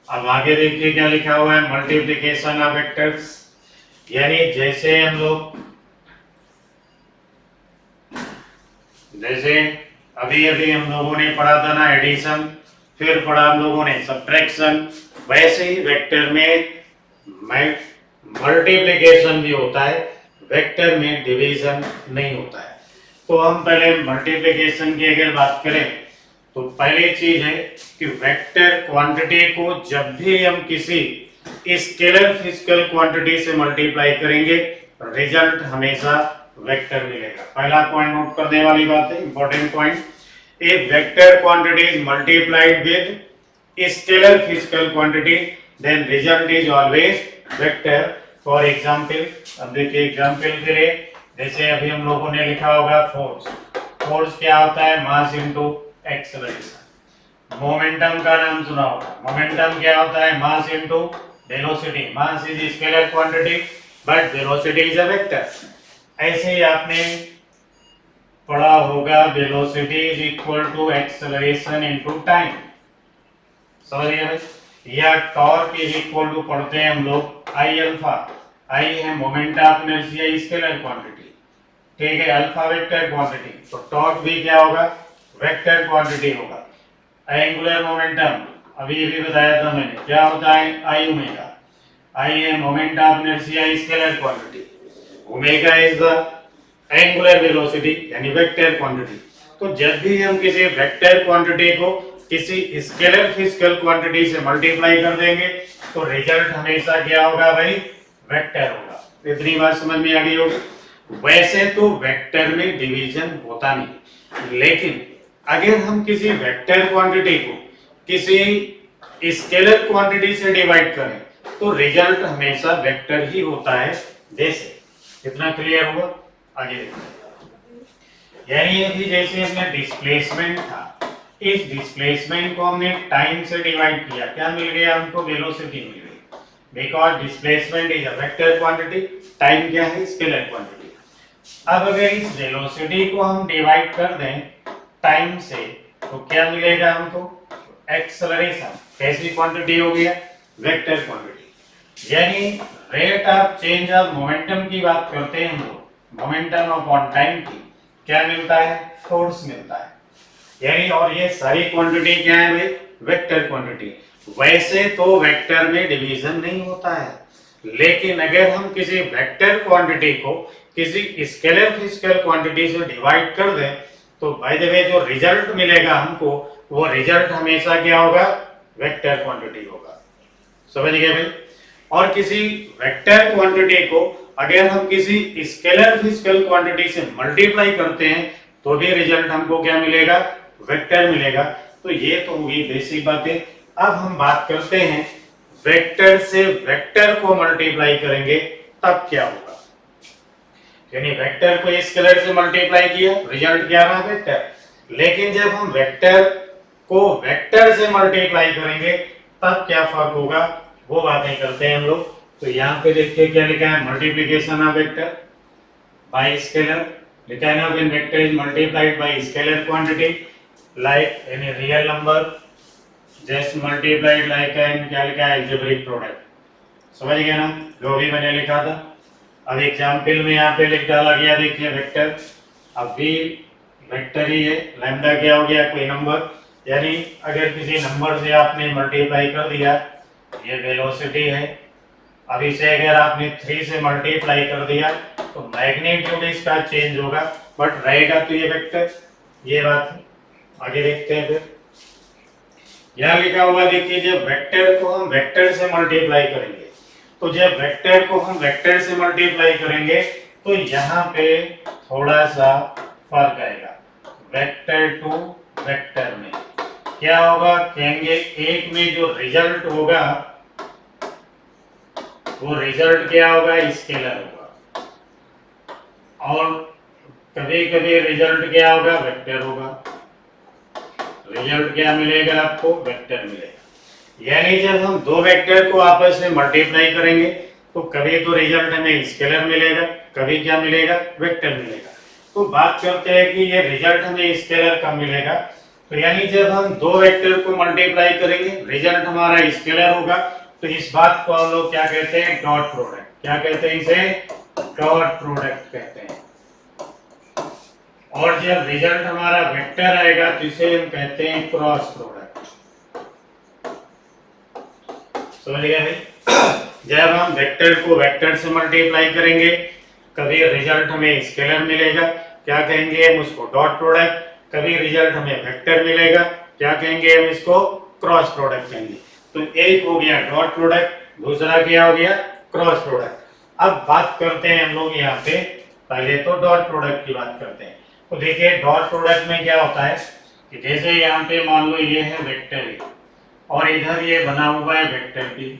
अब आगे देखिए क्या लिखा हुआ है, मल्टीप्लिकेशन ऑफ वेक्टर्स, यानी जैसे अभी अभी हम लोगों ने पढ़ा था ना एडिशन, फिर पढ़ा हम लोगों ने सब्ट्रैक्शन, वैसे ही वेक्टर में मल्टीप्लिकेशन भी होता है, वेक्टर में डिवीजन नहीं होता है। तो हम पहले मल्टीप्लिकेशन की अगर बात करें तो पहली चीज है कि वेक्टर क्वांटिटी को जब भी हम किसी स्केलर फिजिकल क्वांटिटी से मल्टीप्लाई करेंगे रिजल्ट हमेशा वेक्टर मिलेगा। पहला पॉइंट नोट करने वाली बात है, important point, if vector quantity is multiplied with scalar physical quantity then result is always vector. For example, अब देखिए एग्जांपल के लिए, जैसे अभी हम लोगों ने लिखा होगा फोर्स, फोर्स क्या होता है, मास इनटू एक्सेलरेशन। मोमेंटम का नाम सुना होगा, मोमेंटम क्या होता है, mass into velocity. Mass is scalar quantity but velocity is a vector. ऐसे ही आपने पढ़ा होगा velocity is equal to acceleration into time, समझ गए भाई। या टॉर्क इज इक्वल टू पढ़ते हैं हम लोग आई अल्फा, आई है moment of inertia scalar quantity, ठीक है, अल्फा वेक्टर क्वांटिटी, तो टॉर्क भी क्या होगा, वेक्टर क्वांटिटी होगा। एंगुलर मोमेंटम अभी भी बताया था मैंने, क्या होता है, आई ओमेगा, आई है moment of inertia scalar quantity, omega is the angular velocity यानी वेक्टर क्वांटिटी। तो जब भी हम किसी वेक्टर क्वांटिटी को किसी स्केलर फिजिकल क्वांटिटी से मल्टीप्लाई कर देंगे तो रिजल्ट हमेशा क्या होगा भाई, वेक्टर होगा। इतनी बात समझ में आ गई होगी। वैसे तो वेक्टर में डिवीजन होता नहीं, लेकिन अगर हम किसी वेक्टर क्वांटिटी को किसी स्केलर क्वांटिटी से डिवाइड करें तो रिजल्ट हमेशा वेक्टर ही होता है। जैसे इतना क्लियर हुआ, आगे देखते हैं। यानी अभी जैसे हमने डिस्प्लेसमेंट था, इस डिस्प्लेसमेंट को हमने टाइम से डिवाइड किया, क्या मिल गया हमको, वेलोसिटी मिल गई, because displacement is a vector quantity, time क्या है, स्केलर क्वांटिटी। अब अगर इस वेलोसिटी को हम डिवाइड कर दें टाइम से तो क्या मिलेगा हमको, एक्सेलरेशन। कैसी क्वांटिटी हो गया, वेक्टर क्वांटिटी। यानी rate of change of momentum की बात करते हैं हम लोग, मोमेंटम अपॉन टाइम की, क्या मिलता है, फोर्स मिलता है। यानी और ये सारी क्वांटिटी क्या है भाई, वेक्टर क्वांटिटी। वैसे तो वेक्टर में डिवीजन नहीं होता है, लेकिन अगर हम किसी वेक्टर क्वांटिटी को किसी स्केलर फिजिकल क्वांटिटी से डिवाइड कर दें तो बाय द वे जो रिजल्ट मिलेगा हमको, वो रिजल्ट हमेशा क्या होगा, वेक्टर क्वांटिटी होगा। समझ गए भाई। और किसी वेक्टर क्वांटिटी को अगर हम किसी स्केलर फिजिकल क्वांटिटी से मल्टीप्लाई करते हैं तो भी रिजल्ट हमको क्या मिलेगा, वेक्टर मिलेगा। तो ये तो हुई बेसिक बातें। अब हम बात करते हैं वेक्टर से वेक्टर को मल्टीप्लाई करेंगे तब क्या होगा। यानी वेक्टर को स्केलर से मल्टीप्लाई किया, रिजल्ट क्या रहा, वेक्टर। लेकिन जब हम वेक्टर को वेक्टर से मल्टीप्लाई करेंगे तब क्या फर्क होगा, वो बातें करते हैं हम लोग। तो यहाँ पे देखिए क्या लिखा है, multiplication of vector by scalar, लिखा है ना, when vector is multiplied by scalar quantity like any real number just multiplied like an, क्या लिखा है, अलजेब्रिक प्रोडक्ट। समझ गए ना, जो भी मैंने लिखा था। अब एग्जाम्पल में यहाँ पे लिख डाला गया, देखिए वेक्टर, अब भी वेक्टर ही है, लैम्डा क्या हो गया, कोई नंबर। यानी अगर किसी नंबर से आपने मल्टीप्लाई कर दिया, ये वेलोसिटी है, अब इसे अगर आपने 3 से मल्टीप्लाई कर दिया तो मैग्नीट्यूड इसका चेंज होगा बट रहेगा तो ये वेक्टर। ये बात है, आगे देखते हैं। फिर यहाँ लिखा हुआ देखिए, जब वेक्टर को हम वेक्टर से मल्टीप्लाई करेंगे, तो जब वेक्टर को हम वेक्टर से मल्टीप्लाई करेंगे तो यहाँ पे थोड़ा सा फर्क आएगा। वेक्टर टू वेक्टर में क्या होगा, कहेंगे एक में जो रिजल्ट होगा वो रिजल्ट क्या होगा, स्केलर होगा, और कभी कभी रिजल्ट क्या होगा, वेक्टर होगा। रिजल्ट क्या मिलेगा आपको, वेक्टर मिलेगा। यानी जब हम दो वेक्टर को आपस में मल्टीप्लाई करेंगे तो कभी तो रिजल्ट हमें स्केलर मिलेगा, कभी क्या मिलेगा, वेक्टर मिलेगा। तो बात करते हैं कि ये रिजल्ट हमें स्केलर कब मिलेगा, तो यानी जब हम दो वेक्टर को मल्टीप्लाई करेंगे रिजल्ट हमारा स्केलर होगा, तो इस बात को हम लोग क्या कहते हैं, डॉट प्रोडक्ट। क्या कहते हैं इसे, डॉट प्रोडक्ट कहते हैं। और जब रिजल्ट हमारा वेक्टर आएगा तो इसे हम कहते हैं क्रॉस प्रोडक्ट। समझ गया भाई। जब हम वेक्टर को वेक्टर से मल्टीप्लाई करेंगे, कभी रिजल्ट हमें स्केलर मिलेगा, क्या कहेंगे हम उसको, डॉट प्रोडक्ट। कभी रिजल्ट हमें वेक्टर मिलेगा, क्या कहेंगे हम इसको, क्रॉस प्रोडक्ट कहेंगे। तो एक हो गया डॉट प्रोडक्ट, दूसरा क्या हो गया, क्रॉस प्रोडक्ट। अब बात करते हैं हम लोग यहाँ पे, पहले तो डॉट प्रोडक्ट की बात करते हैं। तो देखिए डॉट प्रोडक्ट में क्या होता है कि जैसे यहाँ पे मान लो ये है वेक्टर ए और इधर ये बना हुआ है वेक्टर बी,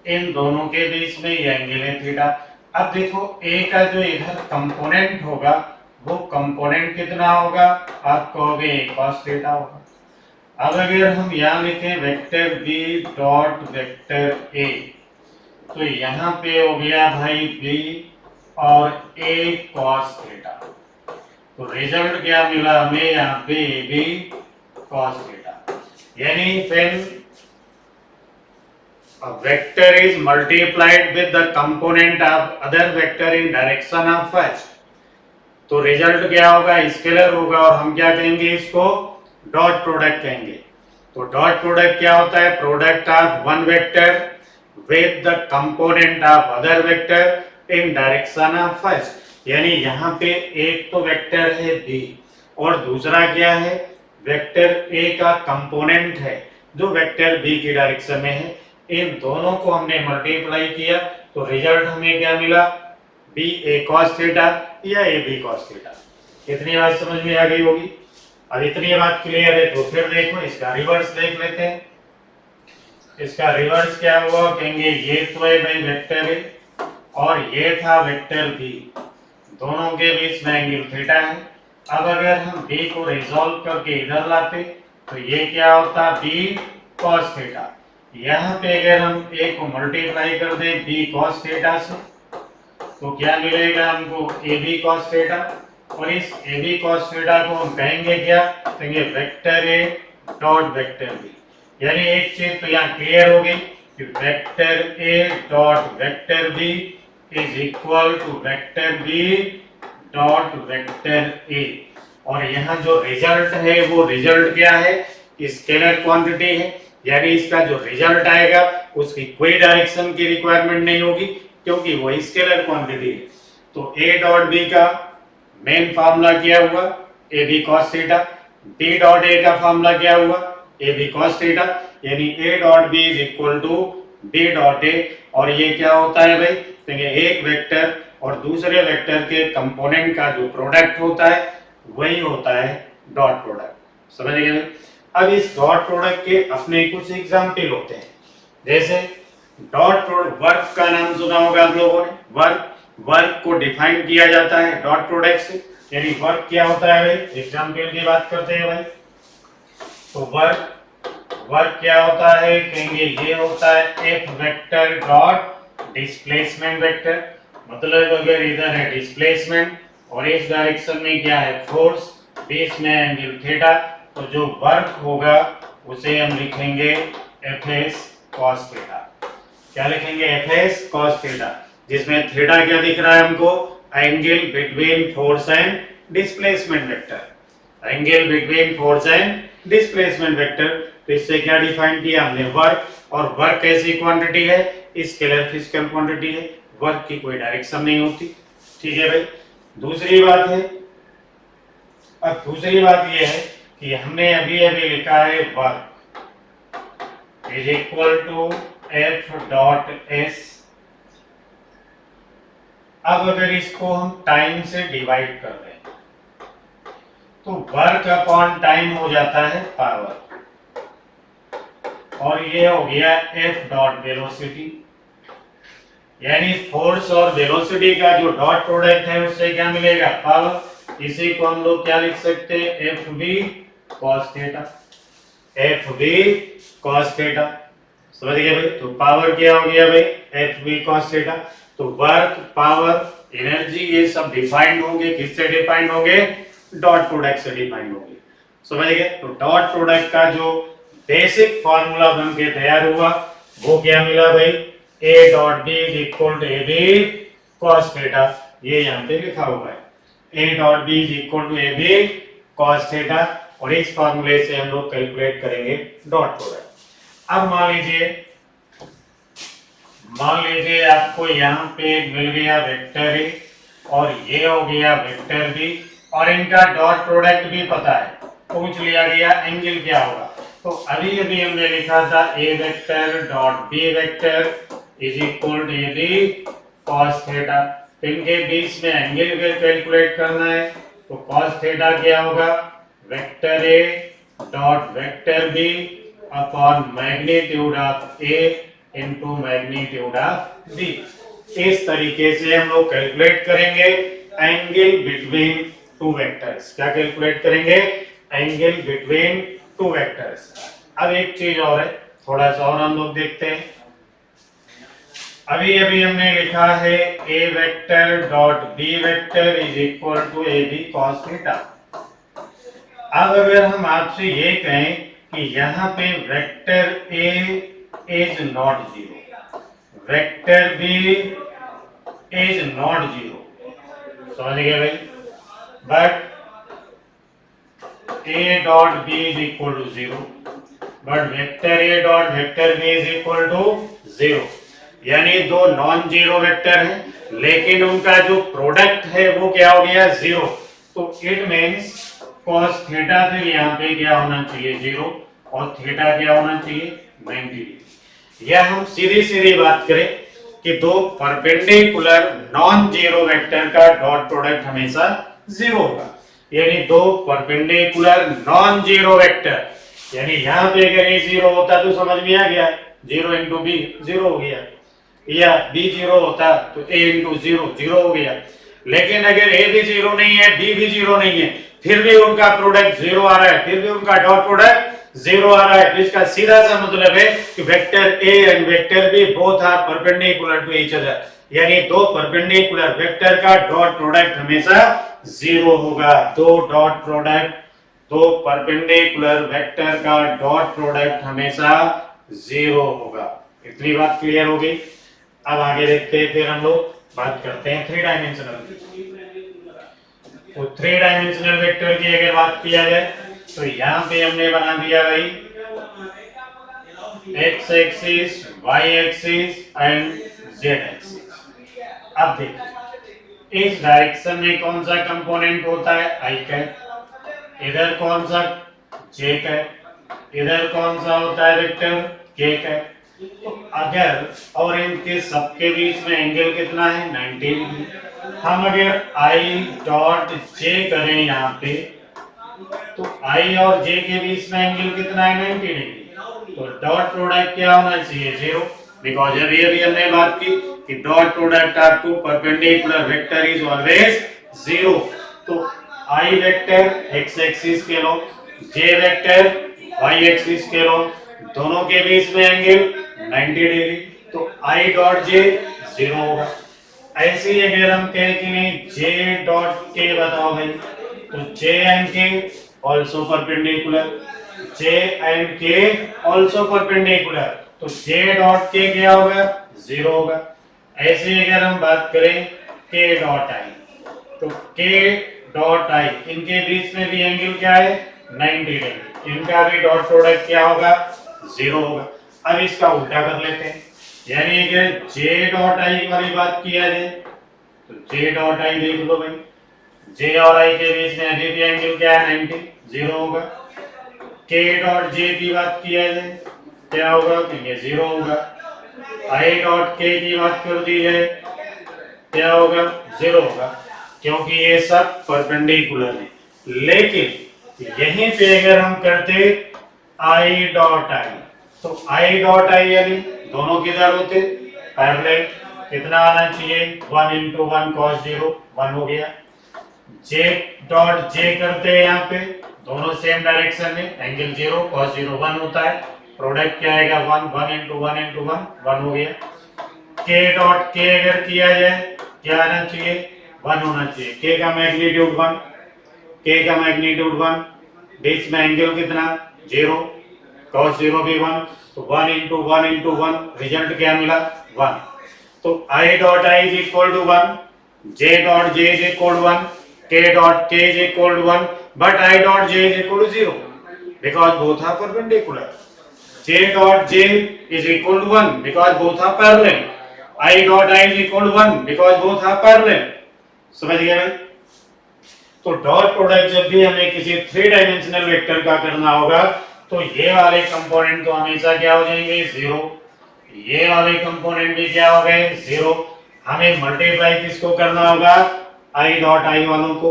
इन दोनों के बीच में ये एंगल है थीटा। अब देखो ए का जो इधर कंपोनेंट होगा वो कंपोनेंट कितना होगा, आप कहोगे cos थीटा होगा। अब अगर हम यहाँ लिखें vector B dot vector A, तो यहाँ पे हो गया भाई बी और a cos थीटा। तो रिजल्ट क्या मिला हमें यहाँ पे, बी cos थीटा। यानी when a vector is multiplied with the component of other vector in direction of first, तो रिजल्ट क्या होगा, स्केलर होगा। और हम क्या कहेंगे इसको, डॉट प्रोडक्ट कहेंगे। तो डॉट प्रोडक्ट क्या होता है, product of one vector with the component of other vector in direction of first. यानी यहाँ पे एक तो वेक्टर है बी और दूसरा क्या है, वेक्टर ए का कंपोनेंट है जो वेक्टर बी की डायरेक्शन में है। इन दोनों को हमने मल्टीप्लाई किया तो रिजल्ट हमें क्या मिला, बी ए cos थीटा या ए बी cos थीटा। इतनी बात समझ में आ गई होगी। अब इतनी बात क्लियर है तो फिर देखो इसका रिवर्स देख लेते हैं। इसका रिवर्स क्या हुआ, कहेंगे ये तो है भाई वेक्टर ए और ये था वेक्टर बी, दोनों के बीच में एंगल थीटा है। अब अगर हम बी को रिजॉल्व करके इधर लाते तो ये क्या होता, बी cos थीटा। यहाँ पे अगर हम ए को मल्टीप्लाई कर दें बी cos थीटा से तो क्या मिलेगा हमको, ए बी cos थीटा। और इस ए बी cos थीटा को हम कहेंगे क्या, कहेंगे vector A dot vector B. यानी एक चीज तो यहाँ क्लियर हो गई कि vector A dot vector B is equal to vector B dot vector A. और यहाँ जो रिजल्ट है वो रिजल्ट क्या है, स्केलर क्वांटिटी है। यानी इसका जो रिजल्ट आएगा उसकी कोई डायरेक्शन की रिक्वायरमेंट नहीं होगी क्योंकि वो स्केलर क्वांटिटी है। तो ए डॉट बी का मेन फार्मूला क्या हुआ, A B cos theta. B dot A का फार्मूला क्या हुआ, ए बी cos थीटा। यानी A dot B is equal to B dot A. और ये क्या होता है भाई, देखिए एक वेक्टर और दूसरे वेक्टर के कंपोनेंट का जो प्रोडक्ट होता है वही होता है डॉट प्रोडक्ट। समझ गए भाई। अब इस डॉट प्रोडक्ट के अपने कुछ एग्जाम्पल होते हैं। जैसे डॉट प्रोडक्ट, वर्क का नाम सुना होगा आप लोगों ने, वर्क को डिफाइन किया जाता है डॉट प्रोडक्ट से। यानी वर्क क्या होता है भाई, एग्जाम्पल की बात करते हैं भाई। तो वर्क क्या होता है, कहेंगे ये होता है F vector dot displacement vector. मतलब अगर इधर है डिस्प्लेसमेंट और इस डायरेक्शन में क्या है फोर्स, बीच में एंगल थीटा, तो जो वर्क होगा उसे हम लिखेंगे एफ एस cos थीटा। क्या लिखेंगे, एफ एस cos थीटा, जिसमें थीटा क्या दिख रहा है हमको, angle between force and displacement vector. Angle between force and displacement vector. तो इससे क्या डिफाइन किया हमने, वर्क। और वर्क ऐसी क्वांटिटी है, स्केलर फिजिकल क्वांटिटी है, वर्क की कोई डायरेक्शन नहीं होती। ठीक है भाई। दूसरी बात है, अब दूसरी बात यह है कि हमने अभी लिखा है work is equal to F dot S. अब अगर इसको हम टाइम से डिवाइड कर दें तो वर्क अपॉन टाइम हो जाता है पावर, और ये हो गया एफ डॉट वेलोसिटी। यानी फोर्स और वेलोसिटी का जो डॉट प्रोडक्ट है उससे क्या मिलेगा, पावर। इसी को हम लोग क्या लिख सकते हैं, F B cos theta, F B cos theta. समझ गए भाई। तो पावर क्या हो गया भाई, एफ बी cos थीटा। तो वर्क, पावर, एनर्जी ये सब डिफाइंड होंगे, किससे डिफाइंड होंगे, डॉट प्रोडक्ट से डिफाइंड होंगे। समझ गए। तो डॉट प्रोडक्ट का जो बेसिक फॉर्मूला बन के तैयार हुआ वो क्या मिला भाई, A dot B is equal to A B cos theta, ये यहाँ पे लिखा हुआ है, A dot B is equal to A B cos theta, और इस फॉर्मूले से हम लोग कैलकुलेट करेंगे डॉट प्रोडक्ट। अब मान लीजिए आपको यहाँ पे मिल गया वेक्टर ए और ये हो गया वेक्टर बी, और इनका डॉट प्रोडक्ट भी पता है, पूछ लिया गया एंगल क्या होगा। तो अभी अभी हमने लिखा था A vector dot B vector is equal to A B cos theta, इनके बीच में एंगल कैलकुलेट करना है। तो कॉस थीटा क्या होगा, vector A dot vector B upon magnitude of A into magnitude of B. इस तरीके से हम लोग कैलकुलेट करेंगे एंगल बिटवीन टू वेक्टर्स। क्या कैलकुलेट करेंगे, एंगल बिटवीन टू वेक्टर्स। अब एक चीज और है, थोड़ा सा और हम लोग देखते हैं। अभी अभी हमने लिखा है A vector dot B vector is equal to A B cos theta. अब अगर हम आपसे ये कहें कि यहाँ पे vector A is not zero, vector B is not zero, समझ गए भाई, but A dot B is equal to zero, but vector A dot vector B is equal to zero, यानी दो नॉन जीरो वेक्टर हैं लेकिन उनका जो product है वो क्या हो गया, जीरो। तो इट मींस cos थीटा फिर यहाँ पे क्या होना चाहिए, जीरो, और थीटा क्या होना चाहिए, 90 डिग्री। या हम सीधी सीधी बात करें कि दो परपेंडिकुलर नॉन जीरो वेक्टर का डॉट प्रोडक्ट हमेशा जीरो होगा, यानी दो परपेंडिकुलर नॉन जीरो वेक्टर, यानी यहाँ पे अगर ए जीरो होता तो समझ में आ गया, जीरो इंटू बी जीरो हो गया, या बी जीरो होता तो ए इंटू जीरो जीरो हो गया। लेकिन अगर ए भी जीरो नहीं है, बी भी जीरो नहीं है, फिर भी उनका प्रोडक्ट जीरो आ रहा है, फिर भी उनका डॉट प्रोडक्ट जीरो आ रहा है, तो इसका सीधा सा मतलब है कि vector A and vector B both are perpendicular to each other, यानी दो परपेंडिकुलर वेक्टर का डॉट प्रोडक्ट हमेशा जीरो होगा। दो परपेंडिकुलर वेक्टर का डॉट प्रोडक्ट हमेशा जीरो होगा। इतनी बात क्लियर हो गई। अब आगे देखते हैं, फिर हम लोग बात करते हैं थ्री डायमेंशनल। तो थ्री डायमेंशनल वेक्टर की अगर बात किया जाए तो यहाँ पे हमने बना दिया भाई X axis, Y axis and Z axis. अब देखिए इस डायरेक्शन में कौन सा कंपोनेंट होता है, आई कैप, इधर कौन सा, जे कैप, इधर कौन सा होता है वेक्टर, के कैप। तो अगर और इनके सबके बीच में एंगल कितना है, 90 डिग्री। हम अगर आई डॉट जे करें यहाँ पे तो आई और जे के बीच में एंगल कितना है, 90 डिग्री। तो डॉट प्रोडक्ट क्या होना चाहिए, जीरो, बिकॉज अभी अभी हमने बात की कि dot product of two perpendicular vector is always zero. तो आई वेक्टर एक्स एक्सिस के लो, जे वेक्टर वाई एक्सिस के लो, दोनों के बीच में एंगल 90 डिग्री, तो आई डॉट जे जीरो होगा। ऐसे ही अगर हम कहें कि नहीं जे डॉट के बताओ भाई, तो जे एंड के ऑल्सो परपेंडिकुलर, जे एंड के ऑल्सो परपेंडिकुलर, तो जे डॉट के क्या होगा, जीरो होगा। ऐसे अगर हम बात करें के डॉट आई, तो के डॉट आई, इनके बीच में भी एंगल क्या है, 90 डिग्री, इनका भी डॉट प्रोडक्ट क्या होगा, जीरो होगा। अब इसका उल्टा कर लेते हैं, यानी अगर जे डॉट आई वाली बात किया जाए तो जे डॉट आई देख लो भाई, जे और आई के बीच में अभी भी एंगल क्या है, 90, जीरो होगा। के डॉट जे की बात किया जाए क्या होगा, तो ये जीरो होगा। आई डॉट के की बात कर दी जाए क्या होगा, जीरो होगा, क्योंकि ये सब परपेंडिकुलर है। लेकिन यहीं पे अगर हम करते आई डॉट आई, तो आई डॉट आई यानी दोनों किधर होते, पैरेलल, कितना आना चाहिए, 1 इंटू 1 cos 0, 1 हो गया। जे डॉट जे करते हैं यहाँ पे, दोनों सेम डायरेक्शन में, एंगल 0 cos 0 1 होता है, प्रोडक्ट क्या आएगा 1, 1 इंटू 1 इंटू 1, 1 हो गया। के डॉट के अगर किया जाए क्या आना चाहिए, 1 होना चाहिए। के का मैग्नीट्यूड 1, के का मैग्नीट्यूड 1, बीच में एंगल कितना 0, cos 0 भी 1, तो 1 into 1 into 1 रिजल्ट क्या मिला 1। तो I dot I is equal to 1, J dot J is equal to 1, K dot K is equal to 1, but I dot J is equal to 0 because both are perpendicular. J dot J is equal to 1 because both are parallel. I dot I is equal to 1 because both are parallel. समझ गए भाई? तो dot product जब भी हमें किसी 3 dimensional vector का करना होगा तो ये वाले कंपोनेंट तो हमेशा क्या हो जाएंगे 0, ये वाले कंपोनेंट भी क्या हो गए 0। हमें मल्टीप्लाई किसको करना होगा I डॉट I वालों को,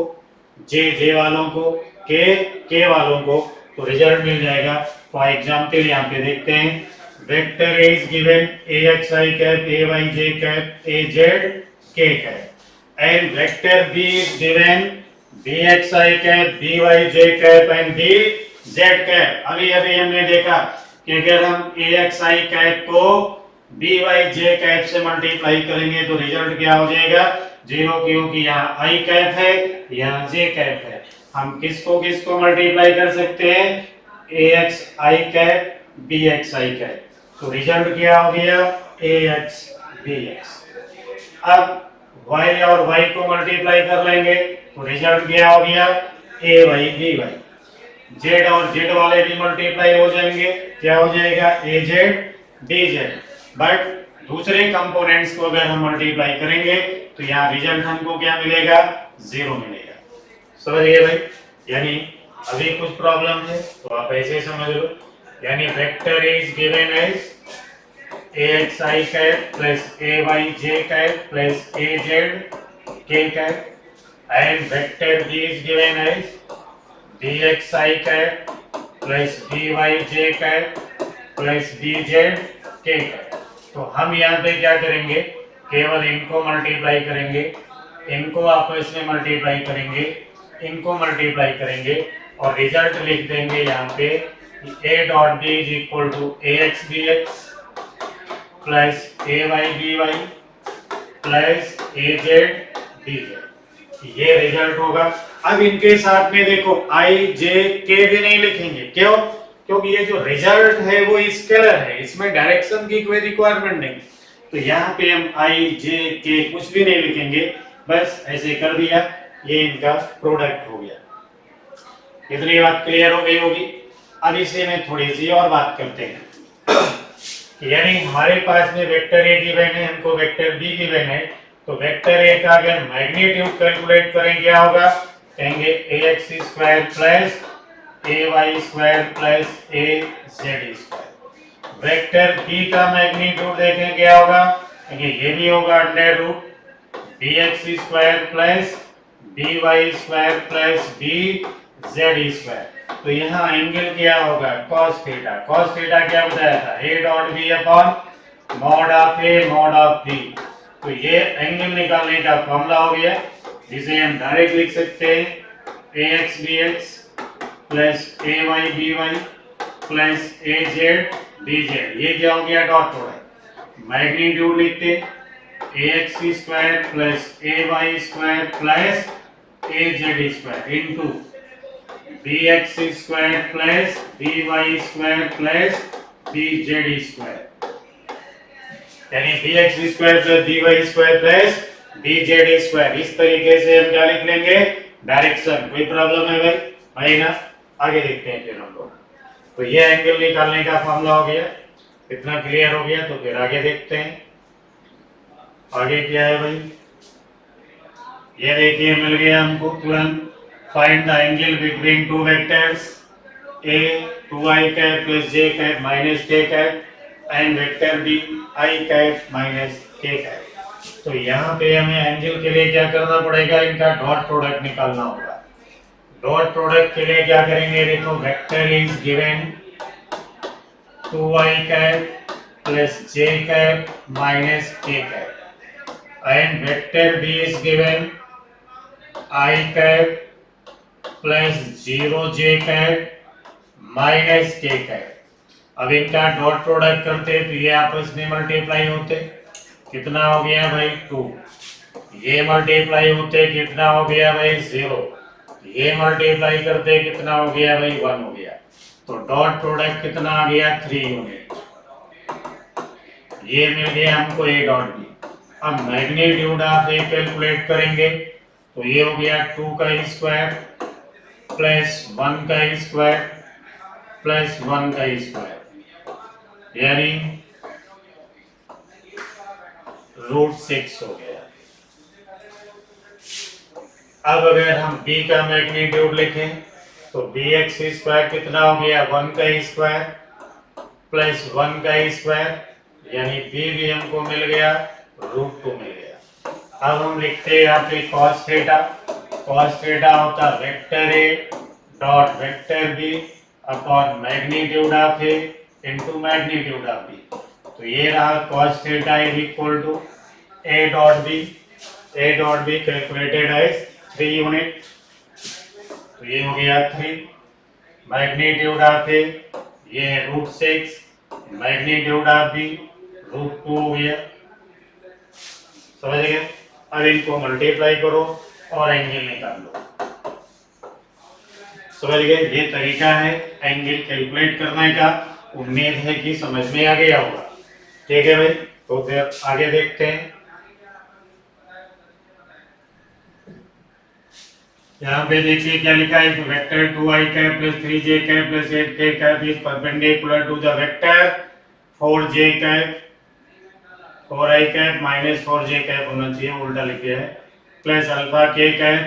J वालों को, K वालों को, तो रिजल्ट मिल जाएगा। फॉर एग्जांपल यहाँ पे देखते हैं vector A is given AXI cap, AYJ cap, AZ K cap and vector B is given BXI cap, BYJ cap and BZ cap। अभी हमने देखा कि अगर हम AXI cap को BYJ cap से मल्टीप्लाई करेंगे तो रिजल्ट क्या हो जाएगा 0, क्योंकि यहाँ I cap है, यहाँ J cap है। हम किसको मल्टीप्लाई कर सकते हैं AXI cap, BXI cap, तो रिजल्ट क्या हो गया AX BX। अब y और y को मल्टीप्लाई कर लेंगे तो रिजल्ट क्या हो गया AY BY। z और z वाले भी मल्टीप्लाई हो जाएंगे, क्या हो जाएगा AZ BZ। बट दूसरे कंपोनेंट्स को अगर हम मल्टीप्लाई करेंगे तो यहाँ रिजल्ट हमको क्या मिलेगा 0 मिलेगा। समझ गए भाई? यानी अभी कुछ प्रॉब्लम है तो आप ऐसे समझ लो, यानी vector is given as AXI cap plus AYJ cap plus AZ K cap and vector B is given as BXI cap plus BYJ cap plus BZ K cap। तो हम यहाँ पे क्या करेंगे केवल इनको मल्टीप्लाई करेंगे, इनको आपस में मल्टीप्लाई करेंगे, इनको मल्टीप्लाई करेंगे और रिजल्ट लिख देंगे यहाँ पे A dot B is equal to AX BX plus AY BY plus AZ BZ, ये रिजल्ट होगा। अब इनके साथ में देखो I J K भी नहीं लिखेंगे, क्यों? क्योंकि ये जो रिजल्ट है वो स्केलर है, इसमें डायरेक्शन की कोई रिक्वायरमेंट नहीं। तो यहाँ पे हम I J K कुछ भी नहीं लिखेंगे, बस ऐसे कर दिया, ये इनका प्रोडक्ट हो गया। इतनी बात क्लियर हो गई होगी। अब इसे में थोड़ी सी और बात करते हैं। यानी हमारे पास में वेक्टर A गिवन है, हमको वेक्टर B गिवन है, तो वेक्टर A का अगर मैग्नीट्यूड कैलकुलेट करें क्या होगा, कहेंगे AX square plus AY square plus AZ square. Vector B का मैग्नीट्यूड देखें क्या होगा, कहेंगे ये भी होगा under root BX square plus BY square plus BZ square. तो यहाँ एंगल क्या होगा cos थीटा। cos थीटा क्या बताया था A dot B upon mod of A mod of B। तो ये एंगल निकालने का फॉर्मूला हो गया, जिसे हम डायरेक्ट लिख सकते हैं AX BX plus AY BY plus AZ BZ। ये क्या हो गया डॉट प्रोडक्ट। मैग्नीट्यूड लिखते AX square plus AY square plus AZ square into BX square plus BY square plus BZ square, यानी BX square plus BY square plus BZ square. इस तरीके से हम क्या लिख लेंगे डायरेक्शन। कोई प्रॉब्लम है भाई? भाई ना, आगे देखते हैं फिर हम लोग। तो ये एंगल निकालने का फॉर्मूला हो गया, इतना क्लियर हो गया। तो फिर आगे देखते हैं आगे क्या है भाई। ये देखिए मिल गया हमको तुरंत। Find the angle between two vectors A 2i cap plus j cap minus k cap and vector B I cap minus k cap। तो यहाँ पे हमें एंगल के लिए क्या करना पड़ेगा, इनका डॉट प्रोडक्ट निकालना होगा। डॉट प्रोडक्ट के लिए क्या करेंगे, देखो vector is given 2i cap plus j cap minus k cap and vector B is given I cap plus 0j cap minus k cap. अब इनका डॉट प्रोडक्ट करते तो ये आपस में मल्टीप्लाई होते, कितना हो गया भाई 2। ये मल्टीप्लाई होते कितना हो गया भाई 0। ये मल्टीप्लाई करते कितना हो गया भाई 1 हो गया, तो डॉट प्रोडक्ट कितना आ गया 3 यूनिट, ये मिल गया हमको ए डॉट बी। अब मैग्नीट्यूड ऑफ ए कैलकुलेट करेंगे तो ये हो गया 2 का स्क्वायर प्लस 1 का स्क्वायर प्लस 1 का स्क्वायर यानी √6 हो गया। अब अगर हम b का मैग्नीट्यूड लिखें तो bx स्क्वायर कितना हो गया 1 का स्क्वायर प्लस 1 का स्क्वायर यानी b भी हमको मिल गया √2 मिल गया। अब हम लिखते हैं यहाँ पे cos थीटा होता vector a dot vector b upon magnitude of a into magnitude of b। तो ये रहा cos theta is equal to a dot b calculated as 3 unit, तो ये हो गया 3 मैग्नीट्यूड ऑफ ए ये √6 मैग्नीट्यूड ऑफ बी √2 हो गया। समझ गए? अब इनको मल्टीप्लाई करो और एंगल निकाल लो। समझ गए? ये तरीका है एंगल कैलकुलेट करने का। उम्मीद है कि समझ में आ गया होगा। ठीक है भाई, तो फिर आगे देखते हैं। यहाँ पे देखिए क्या लिखा है कि vector 2i cap plus 3j cap plus 8k cap is perpendicular to the vector 4j cap 4i cap minus 4j cap होना चाहिए, उल्टा लिखे है, plus alpha k cap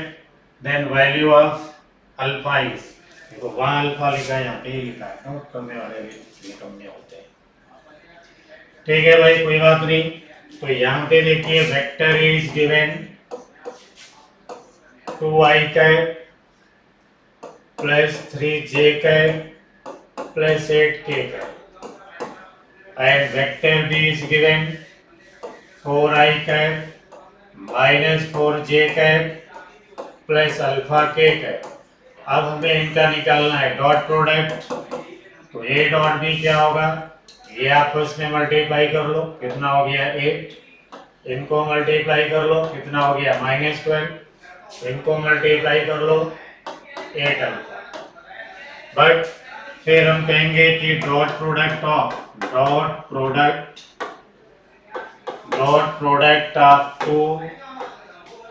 then value of alpha is, देखो वहाँ अल्फा लिखा है यहाँ पे ही लिखा है, नोट करने वाले भी निकलने होते हैं। ठीक है भाई, कोई बात नहीं। तो यहाँ पे देखिए vector is given 2i cap plus 3j cap plus 8k cap and vector b is given 4i cap minus 4j cap plus alpha k cap. अब हमें इनका निकालना है डॉट प्रोडक्ट, तो a डॉट b क्या होगा, ये आपस में मल्टीप्लाई कर लो, कितना हो गया 8, इनको मल्टीप्लाई कर लो, कितना हो गया -12, इनको मल्टीप्लाई कर लो 8 अल्फा। बट फिर हम कहेंगे कि dot product of two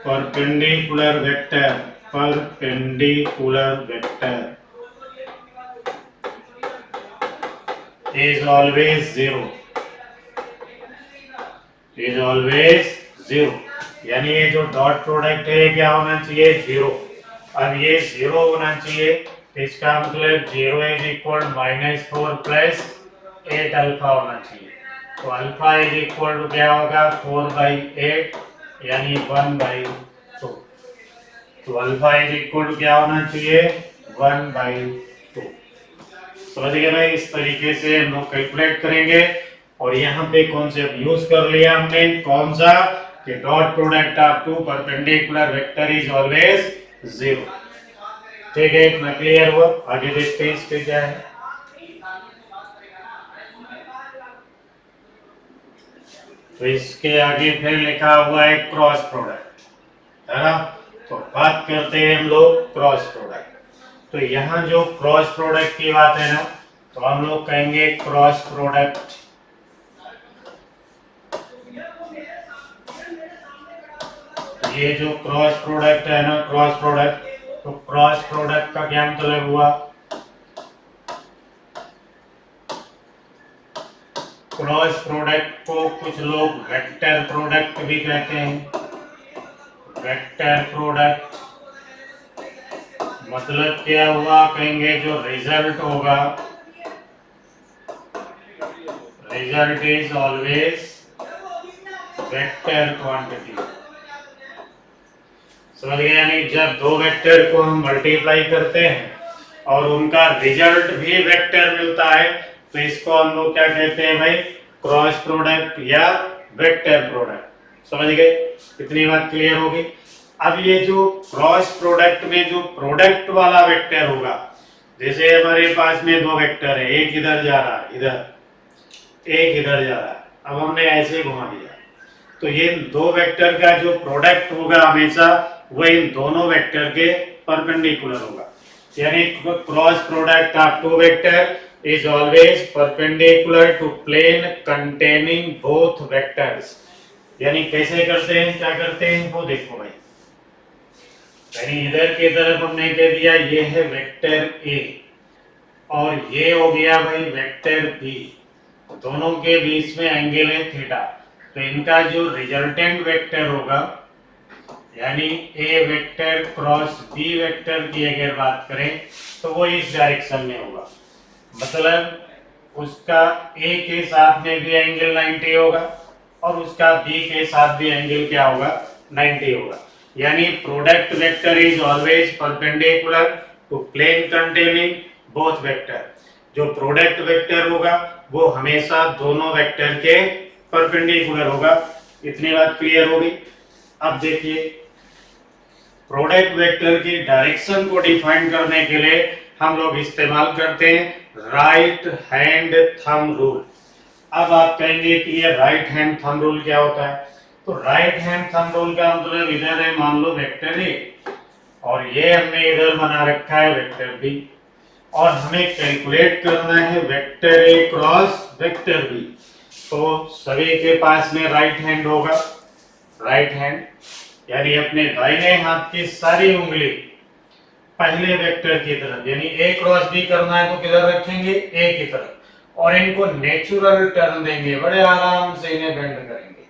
perpendicular vector is always zero, यानी ये जो डॉट प्रोडक्ट है क्या होना चाहिए 0। अब ये 0 होना चाहिए, इसका मतलब 0 इज इक्वल -4 प्लस 8 अल्फा होना चाहिए। तो अल्फा इज इक्वल टू क्या होगा 4/8 यानी 1/2। तो अल्फा इज इक्वल टू क्या होना चाहिए 1/2। समझ गए भाई? इस तरीके से हम लोग कैलकुलेट करेंगे। और यहाँ पे कॉन्सेप्ट यूज कर लिया हमने, कौन सा, कि dot product of two perpendicular vector is always 0। ठीक है, इतना क्लियर हुआ? आगे देखते हैं इसके क्या है। तो इसके आगे फिर लिखा हुआ है क्रॉस प्रोडक्ट, है ना। तो बात करते हैं हम लोग क्रॉस प्रोडक्ट। तो यहाँ जो क्रॉस प्रोडक्ट की बात है ना, तो हम लोग कहेंगे क्रॉस प्रोडक्ट ये जो क्रॉस प्रोडक्ट है ना, क्रॉस प्रोडक्ट, तो क्रॉस प्रोडक्ट का क्या मतलब हुआ, क्रॉस प्रोडक्ट को कुछ लोग वेक्टर प्रोडक्ट भी कहते हैं। वेक्टर प्रोडक्ट मतलब क्या हुआ, कहेंगे जो रिजल्ट होगा, result is always vector quantity. समझ गए? यानी जब दो वेक्टर को हम मल्टीप्लाई करते हैं और उनका रिजल्ट भी वेक्टर मिलता है, तो इसको हम लोग क्या कहते हैं भाई, क्रॉस प्रोडक्ट या वेक्टर प्रोडक्ट। समझ गए? इतनी बात क्लियर होगी। अब ये जो क्रॉस प्रोडक्ट में जो प्रोडक्ट वाला वेक्टर होगा, जैसे हमारे पास में दो वेक्टर है, एक इधर जा रहा है, इधर, एक इधर जा रहा है, अब हमने ऐसे घुमा दिया, तो ये दो वेक्टर का जो प्रोडक्ट होगा हमेशा वह इन दोनों वेक्टर के परपेंडिकुलर होगा, यानी cross product of two vector is always perpendicular to plane containing both vectors. यानी कैसे करते हैं, क्या करते हैं वो देखो भाई। यानी इधर की तरफ हमने कह दिया ये है वेक्टर ए और ये हो गया भाई वेक्टर बी, दोनों के बीच में एंगल है थीटा, तो इनका जो रिजल्टेंट वेक्टर होगा यानी ए वेक्टर क्रॉस बी वेक्टर की अगर बात करें तो वो इस डायरेक्शन में होगा, मतलब उसका ए के साथ में भी एंगल 90 होगा और उसका बी के साथ भी एंगल क्या होगा 90 होगा। यानी product vector is always perpendicular to plane containing both vector. जो प्रोडक्ट वेक्टर होगा वो हमेशा दोनों वेक्टर के परपेंडिकुलर होगा। इतनी बात क्लियर होगी। अब देखिए प्रोडक्ट वेक्टर की डायरेक्शन को डिफाइन करने के लिए हम लोग इस्तेमाल करते हैं राइट हैंड थंब रूल। अब आप कहेंगे कि ये राइट हैंड थंब रूल क्या होता है, तो राइट हैंड थंब रूल का मतलब इधर है मान लो वेक्टर ए और ये हमने इधर बना रखा है वेक्टर बी और हमें कैलकुलेट करना है vector A cross vector B. तो सभी के पास में राइट हैंड होगा, राइट हैंड यानी अपने दाहिने हाथ की सारी उंगली पहले वेक्टर की तरफ यानी ए क्रॉस बी करना है तो किधर रखेंगे ए की तरफ और इनको नेचुरल टर्न देंगे, बड़े आराम से इन्हें बेंड करेंगे।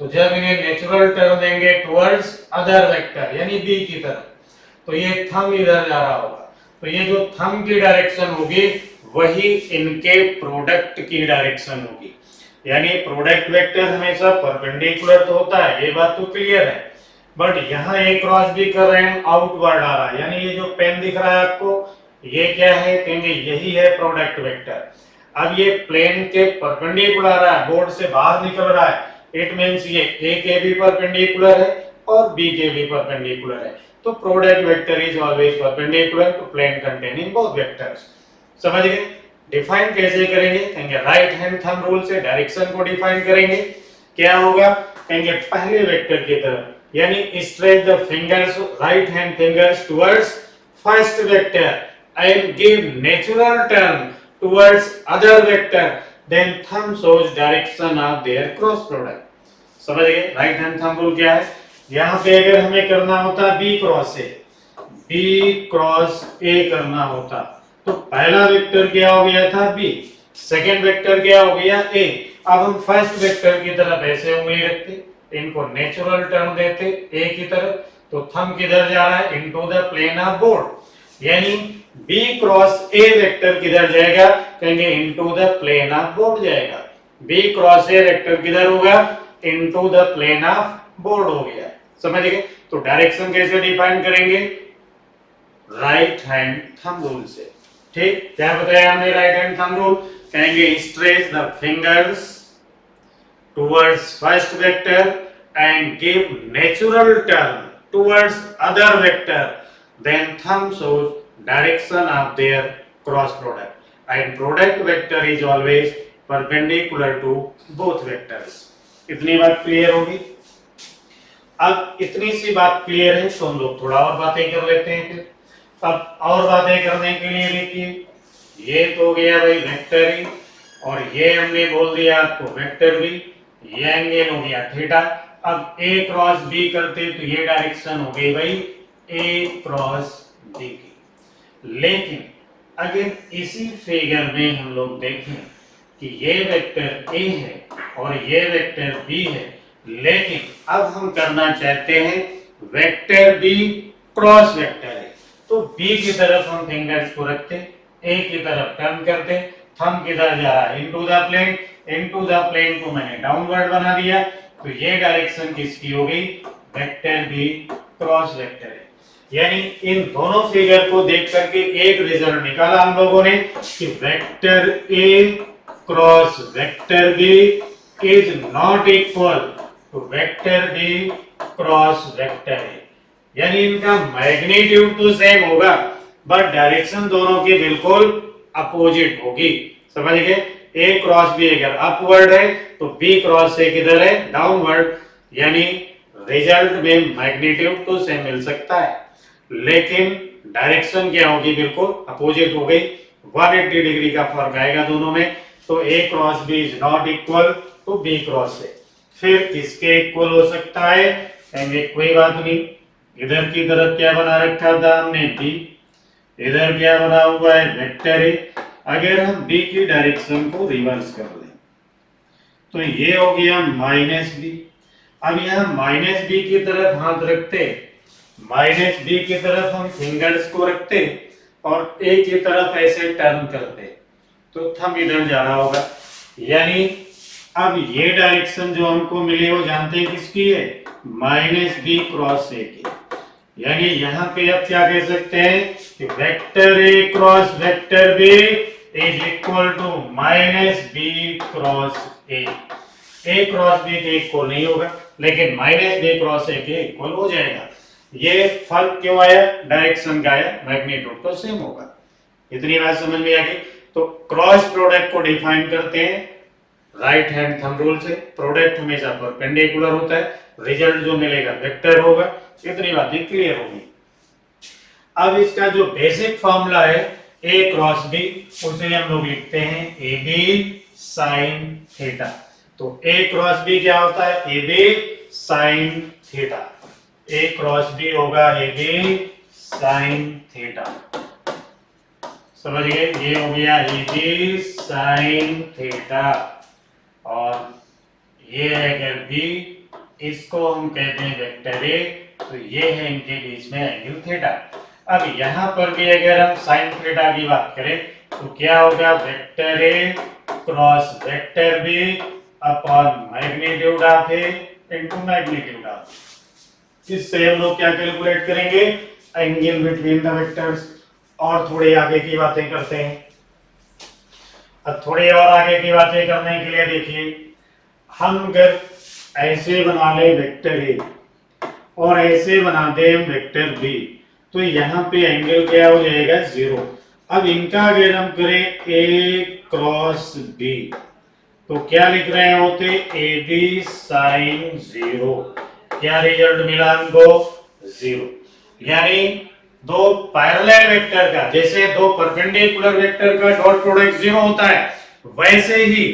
तो जब इन्हें नेचुरल टर्न देंगे टुवर्ड्स अदर वेक्टर यानी बी की तरफ तो ये थंब इधर जा रहा होगा, तो ये जो थंब की डायरेक्शन होगी वही इनके प्रोडक्ट की डायरेक्शन होगी। यानी प्रोडक्ट वेक्टर हमेशा परपेंडिकुलर तो होता है, ये बात तो क्लियर है, बट यहाँ ए क्रॉस बी कर रहे हैं आउटवर्ड आ रहा है, यानी ये जो पेन दिख रहा है आपको ये क्या है, कहेंगे यही है प्रोडक्ट वेक्टर। अब ये प्लेन के परपेंडिकुलर आ रहा है, बोर्ड से बाहर निकल रहा है, इट मींस ये ए के भी परपेंडिकुलर है और बी के भी परपेंडिकुलर है, तो product vector is always perpendicular to plane containing both vectors. समझ गए? डिफाइन कैसे करेंगे, कहेंगे राइट हैंड थंब रूल से डायरेक्शन को डिफाइन करेंगे। क्या होगा, कहेंगे पहले वेक्टर की तरफ यानी stretch the fingers right hand fingers towards first vector and give natural turn towards other vector then thumb shows direction of their cross product. समझ गए? राइट हैंड थंब रूल क्या है, यहाँ पे अगर हमें करना होता B cross A, B cross A करना होता तो पहला वेक्टर क्या हो गया था बी, सेकेंड वेक्टर क्या हो गया ए। अब हम फर्स्ट वेक्टर की तरफ ऐसे उंगली रखते, इनको नेचुरल टर्न देते ए की तरफ, तो थंब किधर जा रहा है, into the plane of board, यानी बी क्रॉस ए वेक्टर किधर जाएगा, कहेंगे into the plane of board जाएगा। बी क्रॉस ए वेक्टर किधर होगा, into the plane of board हो गया। समझ गए? तो डायरेक्शन कैसे डिफाइन करेंगे, राइट हैंड थंब रूल से। ठीक, क्या बताया हमने राइट हैंड थंब रूल, कहेंगे stretch the fingers towards first vector and give natural turn towards other vector, then thumb shows direction of their cross product and product vector is always perpendicular to both vectors। इतनी बात clear होगी। अब इतनी सी बात clear है तो हम लोग थोड़ा और बातें कर लेते हैं। फिर अब और बातें करने के लिए देखिए ये तो हो गया भाई वेक्टर ए और ये हमने बोल दिया आपको वेक्टर बी, ये एंगल हो गया थीटा। अब ए क्रॉस बी करते तो ये डायरेक्शन हो गई भाई ए क्रॉस बी की। लेकिन अगर इसी फिगर में हम लोग देखें कि ये वेक्टर ए है और ये वेक्टर बी है, लेकिन अब हम करना चाहते हैं वेक्टर बी क्रॉस वेक्टर है, तो बी की तरफ हम फिंगर्स को रखते, ए की तरफ टर्न करते, थंब किधर जा रहा है, into the plane, into the plane को मैंने डाउनवर्ड बना दिया, तो ये डायरेक्शन किसकी हो गई, वेक्टर बी क्रॉस वेक्टर है। यानी इन दोनों फिगर को देख करके एक रिजल्ट निकाला हम लोगों ने कि vector A cross vector B is not equal to vector B cross vector A. यानी इनका मैग्नीट्यूड तो सेम होगा बट डायरेक्शन दोनों की बिल्कुल अपोजिट होगी। समझ गए? ए क्रॉस बी अगर अपवर्ड है तो बी क्रॉस ए किधर है, डाउनवर्ड, यानी रिजल्ट में मैग्नीट्यूड तो सेम मिल सकता है लेकिन डायरेक्शन क्या होगी, बिल्कुल अपोजिट हो गई, 180 डिग्री का फर्क आएगा दोनों में। तो A cross B is not equal to B cross A. फिर किसके इक्वल हो सकता है, कहेंगे कोई बात नहीं, इधर की तरफ क्या बना रखा था हमने बी, इधर क्या बना हुआ है वेक्टर ए। अगर हम बी की डायरेक्शन को रिवर्स कर लें तो ये हो गया माइनस बी। अब यहाँ माइनस बी की तरफ हाथ रखते, माइनस बी की तरफ हम फिंगर्स को रखते और ए की तरफ ऐसे टर्न करते तो थंब इधर जा रहा होगा। यानी अब ये डायरेक्शन जो हमको मिली वो जानते हैं किसकी है, माइनस बी क्रॉस ए की। यानी यहाँ पे अब क्या कह सकते हैं कि vector A cross vector B is equal to minus B cross A. A cross B के इक्वल नहीं होगा लेकिन माइनस बी क्रॉस ए के इक्वल हो जाएगा। ये फर्क क्यों आया, डायरेक्शन का आया, मैग्नीट्यूड तो सेम होगा। इतनी बात समझ में आ गई। तो क्रॉस प्रोडक्ट को डिफाइन करते हैं राइट हैंड थंब रूल से। प्रोडक्ट हमेशा परपेंडिकुलर होता है, रिजल्ट जो मिलेगा वेक्टर होगा। इतनी बातें क्लियर होगी। अब इसका जो बेसिक फॉर्मूला है ए क्रॉस बी, उसे हम लोग लिखते हैं ए बी साइन थीटा। तो ए क्रॉस बी क्या होता है, A B sine theta. A cross B होगा ए बी साइन थीटा। समझ गए, ये हो गया ए बी साइन थीटा। और ये है अगर बी, इसको हम कहते हैं वेक्टर ए, तो ये है इनके बीच में एंगल थीटा। अब यहां पर भी अगर हम साइन थीटा की बात करें तो क्या होगा, vector A cross vector B upon magnitude of A into magnitude of. इससे हम लोग क्या कैलकुलेट करेंगे, एंगल बिटवीन द वेक्टर्स। और थोड़ी आगे की बातें करते हैं। अब थोड़ी और आगे की बातें करने के लिए देखिए, हम अगर ऐसे बना ले वेक्टर ए और ऐसे बना दे वेक्टर बी तो यहाँ पे एंगल क्या हो जाएगा, जीरो। अब इनका अगर हम करें ए क्रॉस बी तो क्या लिख रहे होते, ए बी साइन जीरो। क्या रिजल्ट मिला हमको, जीरो। यानी दो पैरेलल वेक्टर का, जैसे दो परपेंडिकुलर वेक्टर का डॉट प्रोडक्ट जीरो होता है, वैसे ही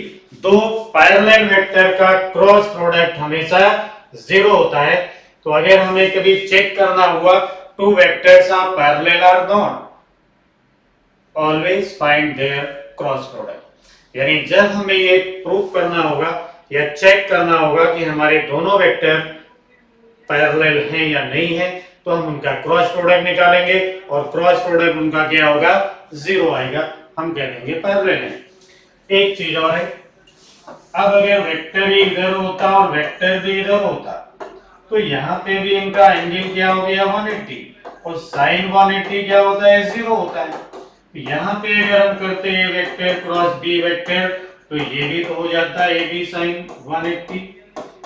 दो पैरेलल वेक्टर का क्रॉस प्रोडक्ट हमेशा जीरो होता है। तो अगर हमें कभी चेक करना हुआ टू वेक्टर्स आर पैरेलल और not, always find their cross product. यानी जब हमें ये प्रूव करना होगा या चेक करना होगा कि हमारे दोनों वेक्टर पैरेलल हैं या नहीं है, तो हम उनका क्रॉस प्रोडक्ट निकालेंगे और क्रॉस प्रोडक्ट उनका क्या होगा, जीरो आएगा, हम कह देंगे पैरेलल है। एक चीज और है, अब अगर वेक्टर इधर होता और वेक्टर भी इधर होता तो यहाँ पे भी इनका एंगल क्या हो गया 180, और साइन 180 क्या होता है, जीरो होता है। तो यहाँ पे अगर हम करते हैं वेक्टर क्रॉस बी वेक्टर तो ये भी तो हो जाता है A B sine 180,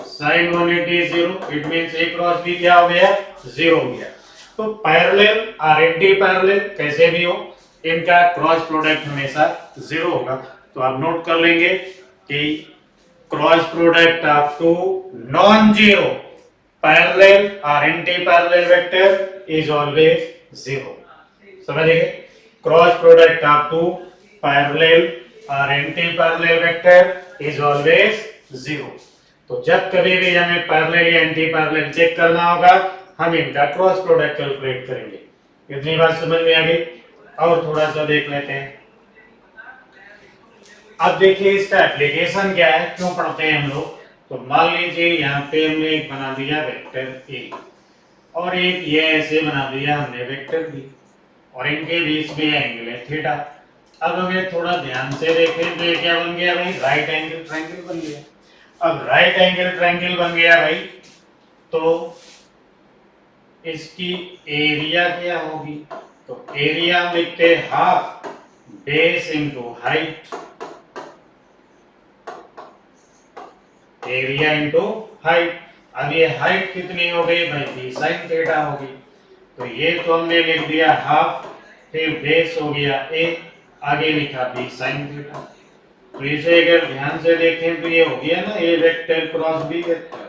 sine 180 zero, it means A cross B क्या हो गया, जीरो हो गया। तो पैरेलल और एंटी पैरेलल कैसे भी हो, इनका क्रॉस प्रोडक्ट हमेशा जीरो होगा। तो आप नोट कर लेंगे कि cross product of two non zero parallel और anti parallel vector is always zero. समझिए, cross product of two parallel और anti parallel vector is always zero. तो जब कभी भी हमें पैरेलल या एंटी पैरेलल चेक करना होगा, हम इनका क्रॉस प्रोडक्ट कैलकुलेट करेंगे। इतनी बात समझ में आ गई। और थोड़ा सा देख लेते हैं। अब देखिए इसका एप्लीकेशन क्या है, क्यों पढ़ते हैं हम लोग। तो मान लीजिए यहाँ पे हमने एक बना दिया वेक्टर ए और एक ये ऐसे बना दिया हमने वेक्टर बी और इनके बीच में एंगल है थीटा। अब हमें थोड़ा ध्यान से देखें तो ये क्या बन गया भाई, राइट एंगल ट्रायंगल बन गया। अब राइट एंगल ट्रायंगल बन गया भाई, तो इसकी एरिया क्या होगी, तो एरिया हम लिखते हैं half base into height, area into height. अब ये हाइट कितनी हो गई भाई, बी साइन थीटा होगी। तो ये तो हमने लिख दिया हाफ, फिर बेस हो गया ए, आगे लिखा बी साइन थीटा। तो इसे अगर ध्यान से देखें तो ये हो गया ना A vector cross B vector.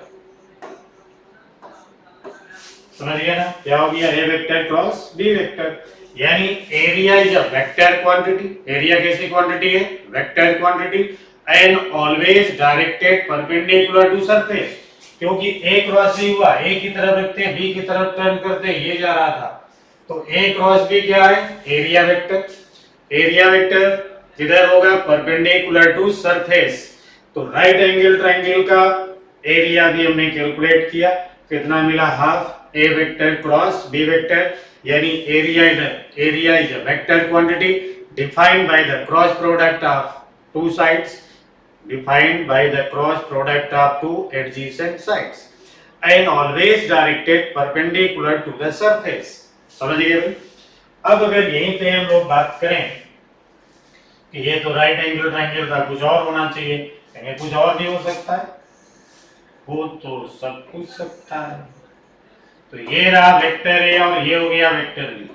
समझ गया ना, क्या हो गया, A vector cross B vector, यानी area is a vector quantity, area कैसी क्वांटिटी है, vector quantity, and always directed perpendicular to surface, क्योंकि ए क्रॉस बी हुआ, ए की तरफ रखते हैं बी की तरफ टर्न करते हैं, ये जा रहा था, तो ए क्रॉस बी क्या है, एरिया वेक्टर, एरिया वेक्टर किधर होगा, परपेंडिकुलर टू सरफेस, तो राइट एंगल ट्रायंगल का एरिया भी हमने कैलकुलेट किया, कितना मिला, हाफ ए वेक्टर क्रॉस बी वेक्टर, यानी area is a vector quantity defined by the cross product of two sides, defined by the cross product of two adjacent sides and always directed perpendicular to the surface। समझ गए भाई। अब अगर यहीं पे हम लोग बात करें कि ये तो राइट एंगल ट्रायंगल था, कुछ और होना चाहिए, कहेंगे कुछ और भी हो सकता है, हो तो सब कुछ सकता है, तो ये रहा वेक्टर ए और ये हो गया वेक्टर बी।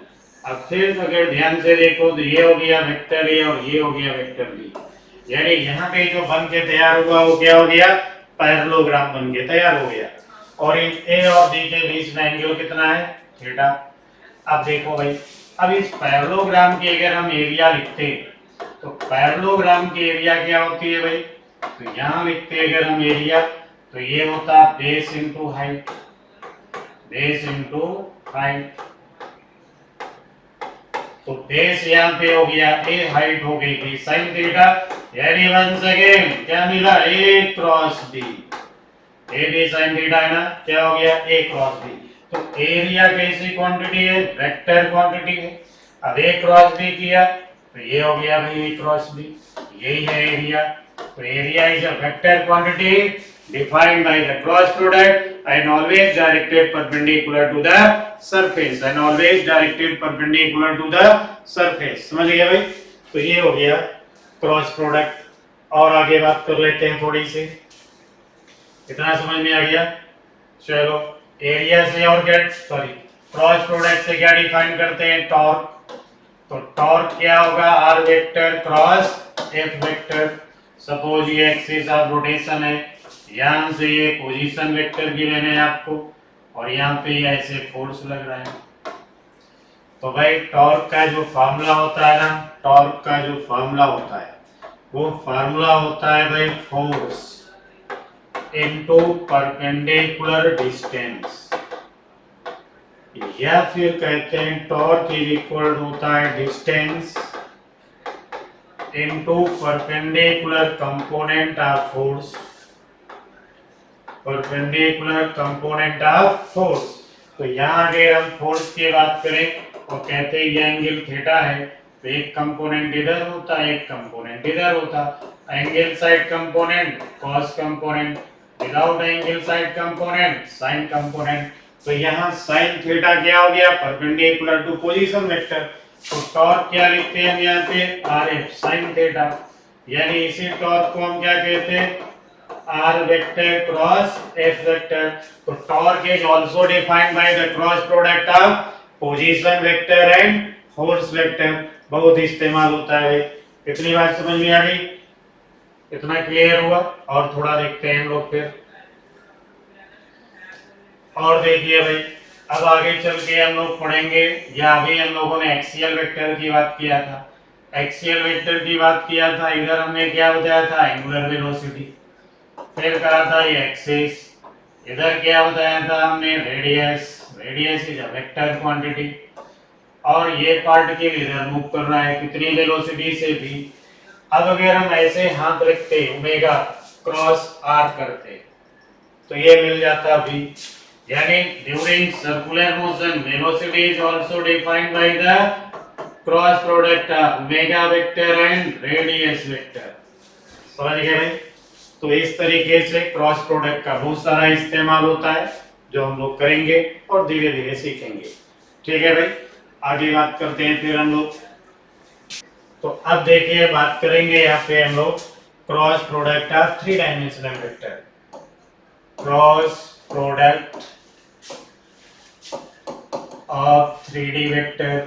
अब फिर अगर ध्यान से देखो तो ये हो गया वेक्टर ए और ये हो गया वेक्टर बी, यानी यहाँ पे जो बन के तैयार हुआ वो क्या हो गया, पैरेललोग्राम बन के तैयार हो गया, और इन ए और बी के बीच में एंगल कितना है, थीटा। अब देखो भाई, अब इस पैरेललोग्राम की अगर हम एरिया लिखते तो पैरेललोग्राम की एरिया क्या होती है भाई, तो यहाँ लिखते अगर हम एरिया तो ये होता base into height, base into height, तो बेस यहाँ पे हो गया ए, हाइट हो गई बी, साइन थीटा, यानी वंस अगेन क्या मिला, A cross B, A B sine theta है ना, क्या हो गया, ए क्रॉस बी। तो एरिया कैसी क्वांटिटी है, वेक्टर क्वांटिटी है। अब ए क्रॉस बी किया तो ये हो गया भाई ए क्रॉस बी, यही है एरिया, तो area is a vector quantity defined by the cross product and always directed perpendicular to the surface, and always directed perpendicular to the surface। समझ गए भाई, तो ये हो गया क्रॉस प्रोडक्ट। और आगे बात कर लेते हैं थोड़ी सी, इतना समझ में आ गया, चलो एरिया से और क्या, सॉरी क्रॉस प्रोडक्ट से क्या डिफाइन करते हैं, टॉर्क, तो टॉर्क क्या होगा, R vector cross F vector, suppose ये एक्सिस ऑफ रोटेशन है, यहां से ये पोजीशन वेक्टर गिवन है आपको, और यहाँ पे ऐसे फोर्स लग रहा है, तो भाई टॉर्क का जो फार्मूला होता है ना, टॉर्क का जो फार्मूला होता है वो फार्मूला होता है भाई फोर्स इनटू परपेंडिकुलर डिस्टेंस, या फिर कहते हैं टॉर्क इज इक्वल होता है distance into perpendicular component of force, perpendicular component of force. तो यहाँ अगर हम फोर्स की बात करें तो कहते हैं ये एंगल थीटा है, तो एक कंपोनेंट इधर होता है, एक कंपोनेंट इधर होता, angle side component cos component, without angle side component sign component. तो यहाँ साइन थीटा क्या हो गया, परपेंडिकुलर टू पोजीशन वेक्टर, तो टॉर्क क्या लिखते हैं हम यहाँ पे, आर एफ साइन थीटा, यानी इसी टॉर्क को हम क्या कहते हैं, R vector cross F vector. तो torque is also defined by the cross product of position vector and force vector, बहुत इस्तेमाल होता है। कितनी बात समझ में आ गई, इतना क्लियर हुआ। और थोड़ा देखते हैं हम लोग फिर, और देखिए भाई, अब आगे चल के हम लोग पढ़ेंगे, या अभी हम लोगों ने एक्सियल वेक्टर की बात किया था, एक्सियल वेक्टर की बात किया था, इधर हमने क्या बताया था, एंगुलर वेलोसिटी, फिर कहा था ये एक्सिस, इधर क्या बताया था हमने, radius, radius is a vector quantity, और ये पार्टिकल इधर मूव कर रहा है कितनी वेलोसिटी से भी। अब अगर हम ऐसे हाथ रखते ओमेगा क्रॉस आर करते तो ये मिल जाता भी, यानी during circular motion velocity is also defined by the cross product of omega vector and radius vector. समझ गए भाई, तो इस तरीके से क्रॉस प्रोडक्ट का बहुत सारा इस्तेमाल होता है जो हम लोग करेंगे और धीरे धीरे सीखेंगे। ठीक है भाई, आगे बात करते हैं फिर हम लोग। तो अब देखिए बात करेंगे यहाँ पे हम लोग cross product of three dimensional vector, cross product of 3D vector.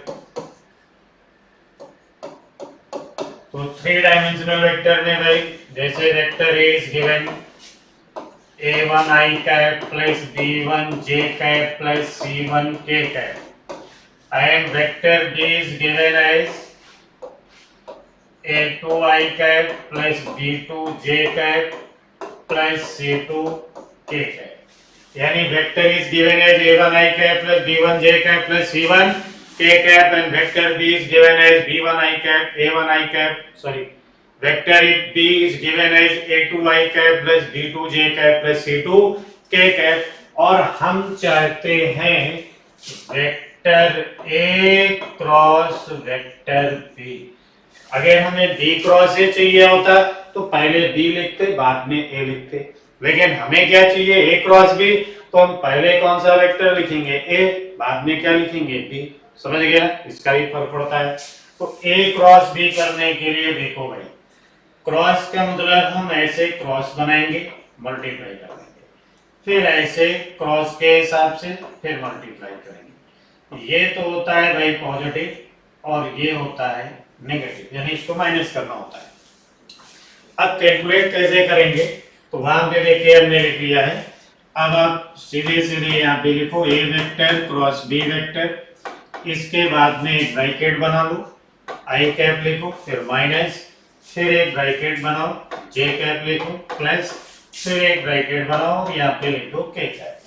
तो थ्री डायमेंशनल वेक्टर में भाई जैसे vector A is given, A1 I cap plus B1 J cap plus C1 K cap, and vector B is given as A2 I cap plus B2 J cap plus C2 K cap. यानी vector is given as A1 I cap plus B1 J cap plus C1 K cap, and vector B is given as B1 I cap A1 I cap sorry vector B is given as A2 I cap plus B2 J cap plus C2 K cap, और हम चाहते हैं vector A cross vector B। अगर हमें B cross A चाहिए होता तो पहले B लिखते बाद में A लिखते, लेकिन हमें क्या चाहिए A क्रॉस B, तो हम पहले कौन सा वेक्टर लिखेंगे A, बाद में क्या लिखेंगे B। समझ गए ना, इसका भी फर्क पड़ता है। तो A क्रॉस B करने के लिए देखो भाई, क्रॉस का मतलब हम ऐसे क्रॉस बनाएंगे मल्टीप्लाई करेंगे, फिर ऐसे क्रॉस के हिसाब से फिर मल्टीप्लाई करेंगे। ये तो होता है भाई पॉजिटिव और ये होता है नेगेटिव, यानी इसको माइनस करना होता है। अब कैलकुलेट कैसे करेंगे, तो वहां पे देखिए हमने लिख लिया है। अब आप सीधे सीधे यहाँ पे लिखो A vector cross B vector, इसके बाद में एक ब्रैकेट बना लो, I कैप लिखो, फिर माइनस, फिर एक ब्रैकेट बनाओ, J कैप लिखो, प्लस, फिर एक ब्रैकेट बनाओ, यहाँ पे लिखो K कैप।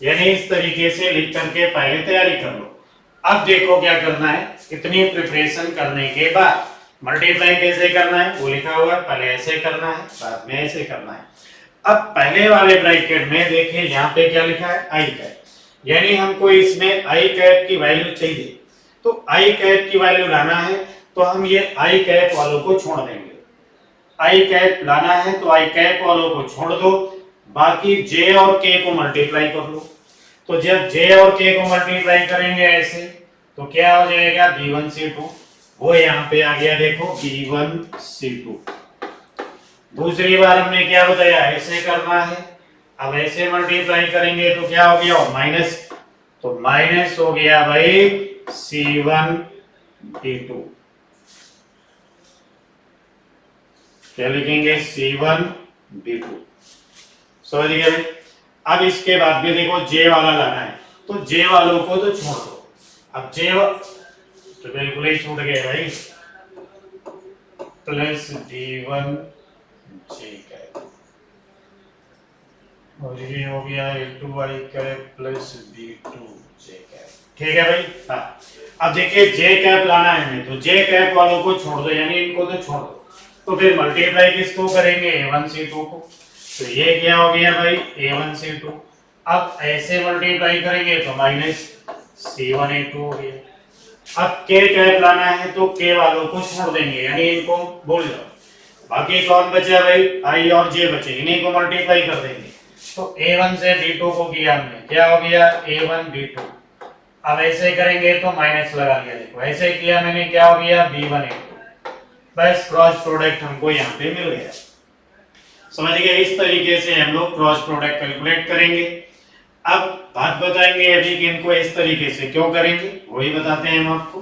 यानी इस तरीके से लिख करके पहले तैयारी कर लो। अब देखो क्या करना है, इतनी प्रिपरेशन करने के बाद मल्टीप्लाई कैसे करना है वो लिखा हुआ है, पहले ऐसे करना है बाद में ऐसे करना है। अब पहले वाले ब्रैकेट में देखिए यहाँ पे क्या लिखा है I कैप, यानी हमको इसमें I कैप की वैल्यू चाहिए, तो I कैप की वैल्यू लाना है तो हम ये I कैप वालों को छोड़ देंगे। I कैप लाना है तो I कैप वालों को छोड़ दो, बाकी J और K को मल्टीप्लाई कर लो। तो जब J और K को मल्टीप्लाई करेंगे ऐसे तो क्या हो जाएगा B1C2, वो यहाँ पे आ गया देखो B1C2। दूसरी बार हमने क्या बताया, ऐसे करना है, अब ऐसे मल्टीप्लाई करेंगे तो क्या हो गया माइनस, तो माइनस हो गया भाई C1B2। क्या लिखेंगे C1B2, समझ गए भाई। अब इसके बाद भी देखो J वाला लाना है, तो J वालों को तो छोड़ दो। अब J तो बिल्कुल ही छूट गए भाई, प्लस D1 J कैप, और ये हो गया A2 I cap plus B2 J cap. ठीक है भाई। हाँ, अब देखिए J कैप लाना है हमें, तो J कैप वालों को छोड़ दो, यानी इनको तो छोड़ दो, तो फिर मल्टीप्लाई किसको करेंगे A1C2 को, तो ये क्या हो गया भाई A1C2। अब ऐसे मल्टीप्लाई करेंगे तो माइनस C1A2 हो गया। अब K कैप लाना है तो K वालों को छोड़ देंगे, यानी इनको भूल जाओ, बाकी कौन बचा भाई I और J बचे, इन्हीं को मल्टीप्लाई कर देंगे। तो A1 से B2 को किया हमने, क्या हो गया A1B2। अब ऐसे करेंगे तो माइनस लगा लिया, देखो ऐसे किया मैंने, क्या हो गया B1A2। बस क्रॉस प्रोडक्ट हमको यहाँ पे मिल गया। समझ गए, इस तरीके से हम लोग क्रॉस प्रोडक्ट कैलकुलेट करेंगे। अब बात बताएंगे अभी कि इनको इस तरीके से क्यों करेंगे, वही बताते हैं हम आपको।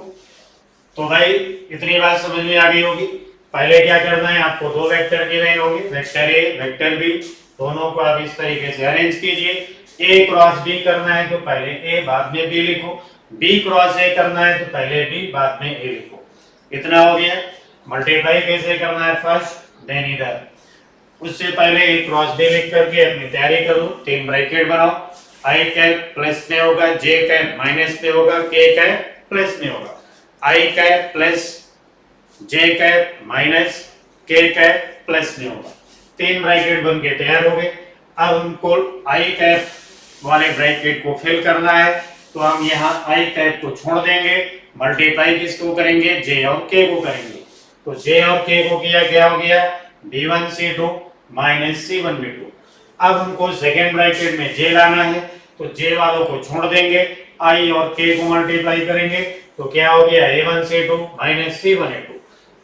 तो भाई इतनी बात समझ में आ गई होगी। पहले क्या करना है, आपको दो वेक्टर गिवन होंगे, वेक्टर ए वेक्टर बी, दोनों को आप इस तरीके से अरेंज कीजिए। ए क्रॉस बी करना है तो पहले ए बाद में बी लिखो, बी क्रॉस ए करना है तो पहले बी बाद में ए लिखो। इतना हो गया। मल्टीप्लाई कैसे करना है, फर्स्ट देन इधर, उससे पहले ए क्रॉस बी लिख करके अपनी तैयारी करो। तीन ब्रैकेट बनाओ, आई कैप प्लस में होगा, जे कैप माइनस में होगा, के कैप प्लस में होगा। आई कैप प्लस जे कैप माइनस के कैप प्लस में होगा। तीन ब्रैकेट बन के तैयार हो गए। अब हमको आई कैप वाले ब्रैकेट को फिल करना है, तो हम यहाँ आई कैप को छोड़ देंगे, मल्टीप्लाई किसको करेंगे, जे और के को करेंगे। तो जे और के को किया, क्या हो गया B1C2 माइनस C1B2। अब हमको सेकेंड ब्रैकेट में जे लाना है, तो जे वालों को छोड़ देंगे, आई और के को मल्टीप्लाई करेंगे, तो क्या हो गया A1C2 माइनस C1A2।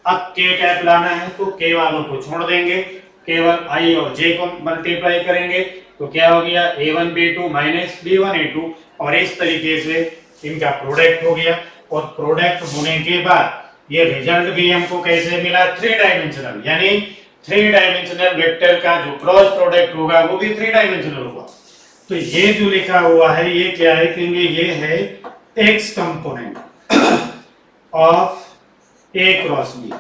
अब के कैप लाना है तो के वालों को छोड़ देंगे, केवल आई और जे को मल्टीप्लाई करेंगे, तो क्या हो गया A1B2 माइनस B1A2। और इस तरीके से इनका प्रोडक्ट हो गया। और प्रोडक्ट होने के बाद ये रिजल्ट भी हमको कैसे मिला, थ्री डायमेंशनल, यानी थ्री डायमेंशनल वेक्टर का जो क्रॉस प्रोडक्ट होगा वो भी थ्री डायमेंशनल होगा। तो ये जो लिखा हुआ है ये क्या है, कहेंगे ये है X component of A cross B.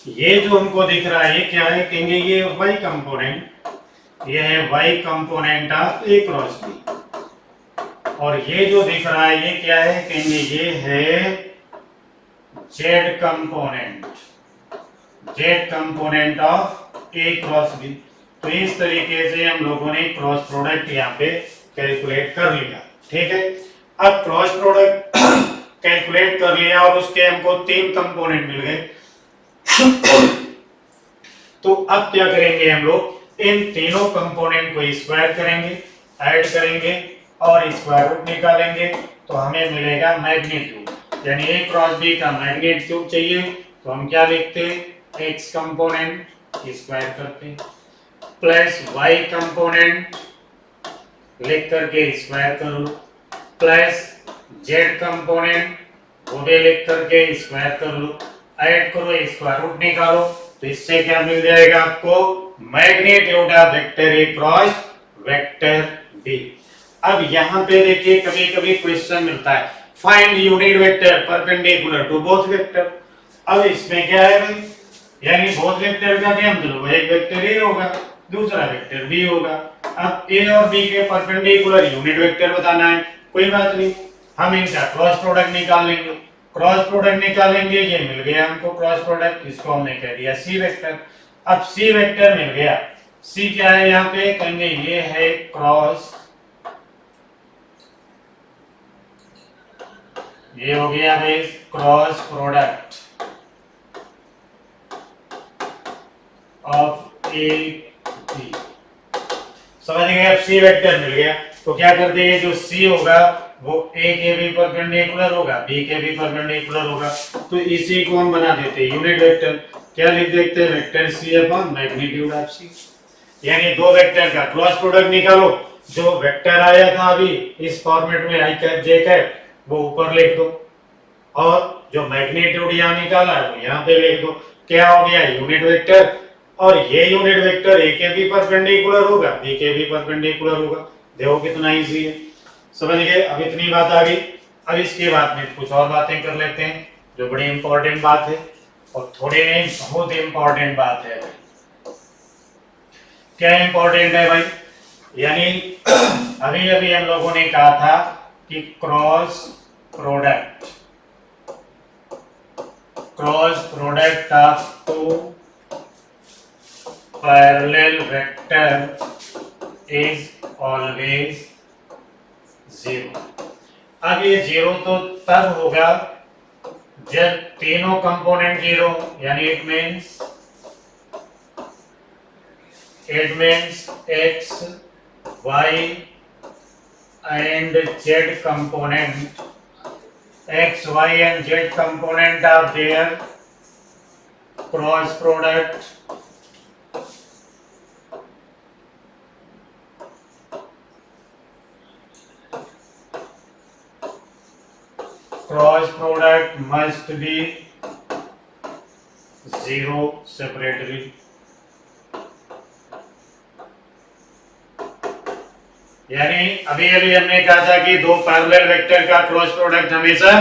ये जो हमको दिख रहा है ये क्या है, कहेंगे ये वाई कंपोनेंट, ये है Y component of A cross B. और ये जो दिख रहा है ये क्या है, कहेंगे ये है Z component, Z component of A cross B. तो इस तरीके से हम लोगों ने क्रॉस प्रोडक्ट यहाँ पे कैलकुलेट कर लिया। ठीक है, अब क्रॉस प्रोडक्ट कैलकुलेट कर लिया और उसके हमको तीन कंपोनेंट मिल गए। तो अब क्या करेंगे हम लोग, इन तीनों कंपोनेंट को स्क्वायर करेंगे, ऐड करेंगे और स्क्वायर रूट निकालेंगे तो हमें मिलेगा मैग्नीट्यूड। यानी ए क्रॉस बी का मैग्नीट्यूड चाहिए तो हम क्या लिखते हैं, एक्स कंपोनेंट स्क्वायर करते हैं प्लस वाई कंपोनेंट लिख करके स्क्वायर कर लो प्लस जेड कंपोनेंट वो भी लिख करके स्क्वायर कर लो, ऐड करो स्क्वायर रूट निकालो तो इससे क्या मिल जाएगा आपको, magnitude of vector A cross vector B. अब यहाँ पे देखिए कभी कभी क्वेश्चन मिलता है find unit vector perpendicular to both vector. अब इसमें क्या है भाई, यानी बोथ वेक्टर का क्या मतलब, एक वेक्टर ए होगा दूसरा वेक्टर बी होगा। अब ए और बी के परपेंडिकुलर यूनिट वेक्टर बताना है, कोई बात नहीं, हम इनका क्रॉस प्रोडक्ट निकाल लेंगे। क्रॉस प्रोडक्ट निकालेंगे, ये मिल गया हमको क्रॉस प्रोडक्ट, इसको हमने कह दिया सी वेक्टर। अब सी वेक्टर मिल गया, सी क्या है यहाँ पे, कहेंगे ये है क्रॉस, ये हो गया भाई cross product of A B. समझ गए, अब सी वेक्टर मिल गया तो क्या कर देंगे, जो सी होगा वो ए के भी परपेंडिकुलर होगा बी के भी परपेंडिकुलर होगा, तो इसी को हम बना देते हैं यूनिट वेक्टर। क्या लिख देते हैं, vector C upon magnitude of C. यानी दो वेक्टर का क्रॉस प्रोडक्ट निकालो, जो वेक्टर आया था अभी इस फॉर्मेट में आई कैप जे कैप वो ऊपर लिख दो और जो मैग्नीट्यूड यहाँ निकाला है वो यहाँ पे लिख दो। क्या हो गया, यूनिट वेक्टर, और ये यूनिट वेक्टर ए के भी परपेंडिकुलर होगा बी के भी परपेंडिकुलर होगा। देखो कितना इजी है, समझ गए। अब इतनी बात आ गई, अब इसके बाद में कुछ और बातें कर लेते हैं जो बड़ी इंपॉर्टेंट बात है और थोड़ी नहीं बहुत इंपॉर्टेंट बात है। क्या इंपॉर्टेंट है भाई, यानी अभी अभी हम लोगों ने कहा था कि cross product of two parallel vector is always zero. अब ये जीरो तो तब होगा जब तीनों कंपोनेंट जीरो, यानी it means x, y and z component, x, y and z component are their cross product must be zero separately। यानी अभी अभी हमने कहा था कि दो पैरेलल वेक्टर का क्रॉस प्रोडक्ट हमेशा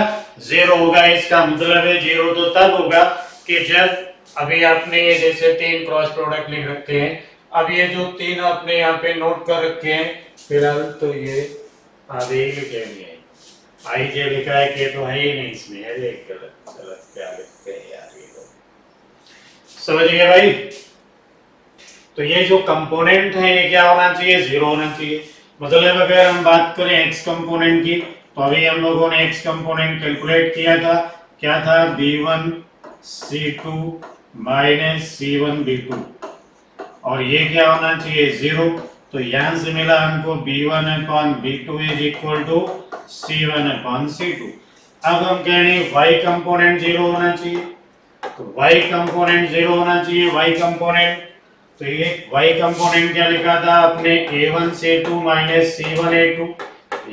जीरो होगा। इसका मतलब है जीरो तो तब होगा कि जब अभी आपने ये जैसे तीन क्रॉस प्रोडक्ट लिख रखे हैं, अब ये जो तीन आपने यहाँ पे नोट कर रखे हैं फिलहाल तो ये आधे ही लिखे हैं, आई जे लिखा है कि तो है ही नहीं इसमें, है एक गलत क्या लिखते हैं यार ये लोग, समझ गए भाई। तो ये जो कंपोनेंट है ये क्या होना चाहिए, जीरो होना चाहिए। मतलब अगर हम बात करें एक्स कंपोनेंट की तो अभी हम लोगों ने एक्स कंपोनेंट कैलकुलेट किया था, क्या था b1 c2 minus c1 b2, और ये क्या होना चाहिए जीरो। तो यहां से मिला हमको b1 upon b2 is equal to c1 upon c2। अब हम कह रहे हैं y कंपोनेंट जीरो होना चाहिए, तो y कंपोनेंट जीरो होना चाहिए। y कंपोनेंट, तो ये y कंपोनेंट क्या लिखा था आपने, a1 c2 minus c1 a2,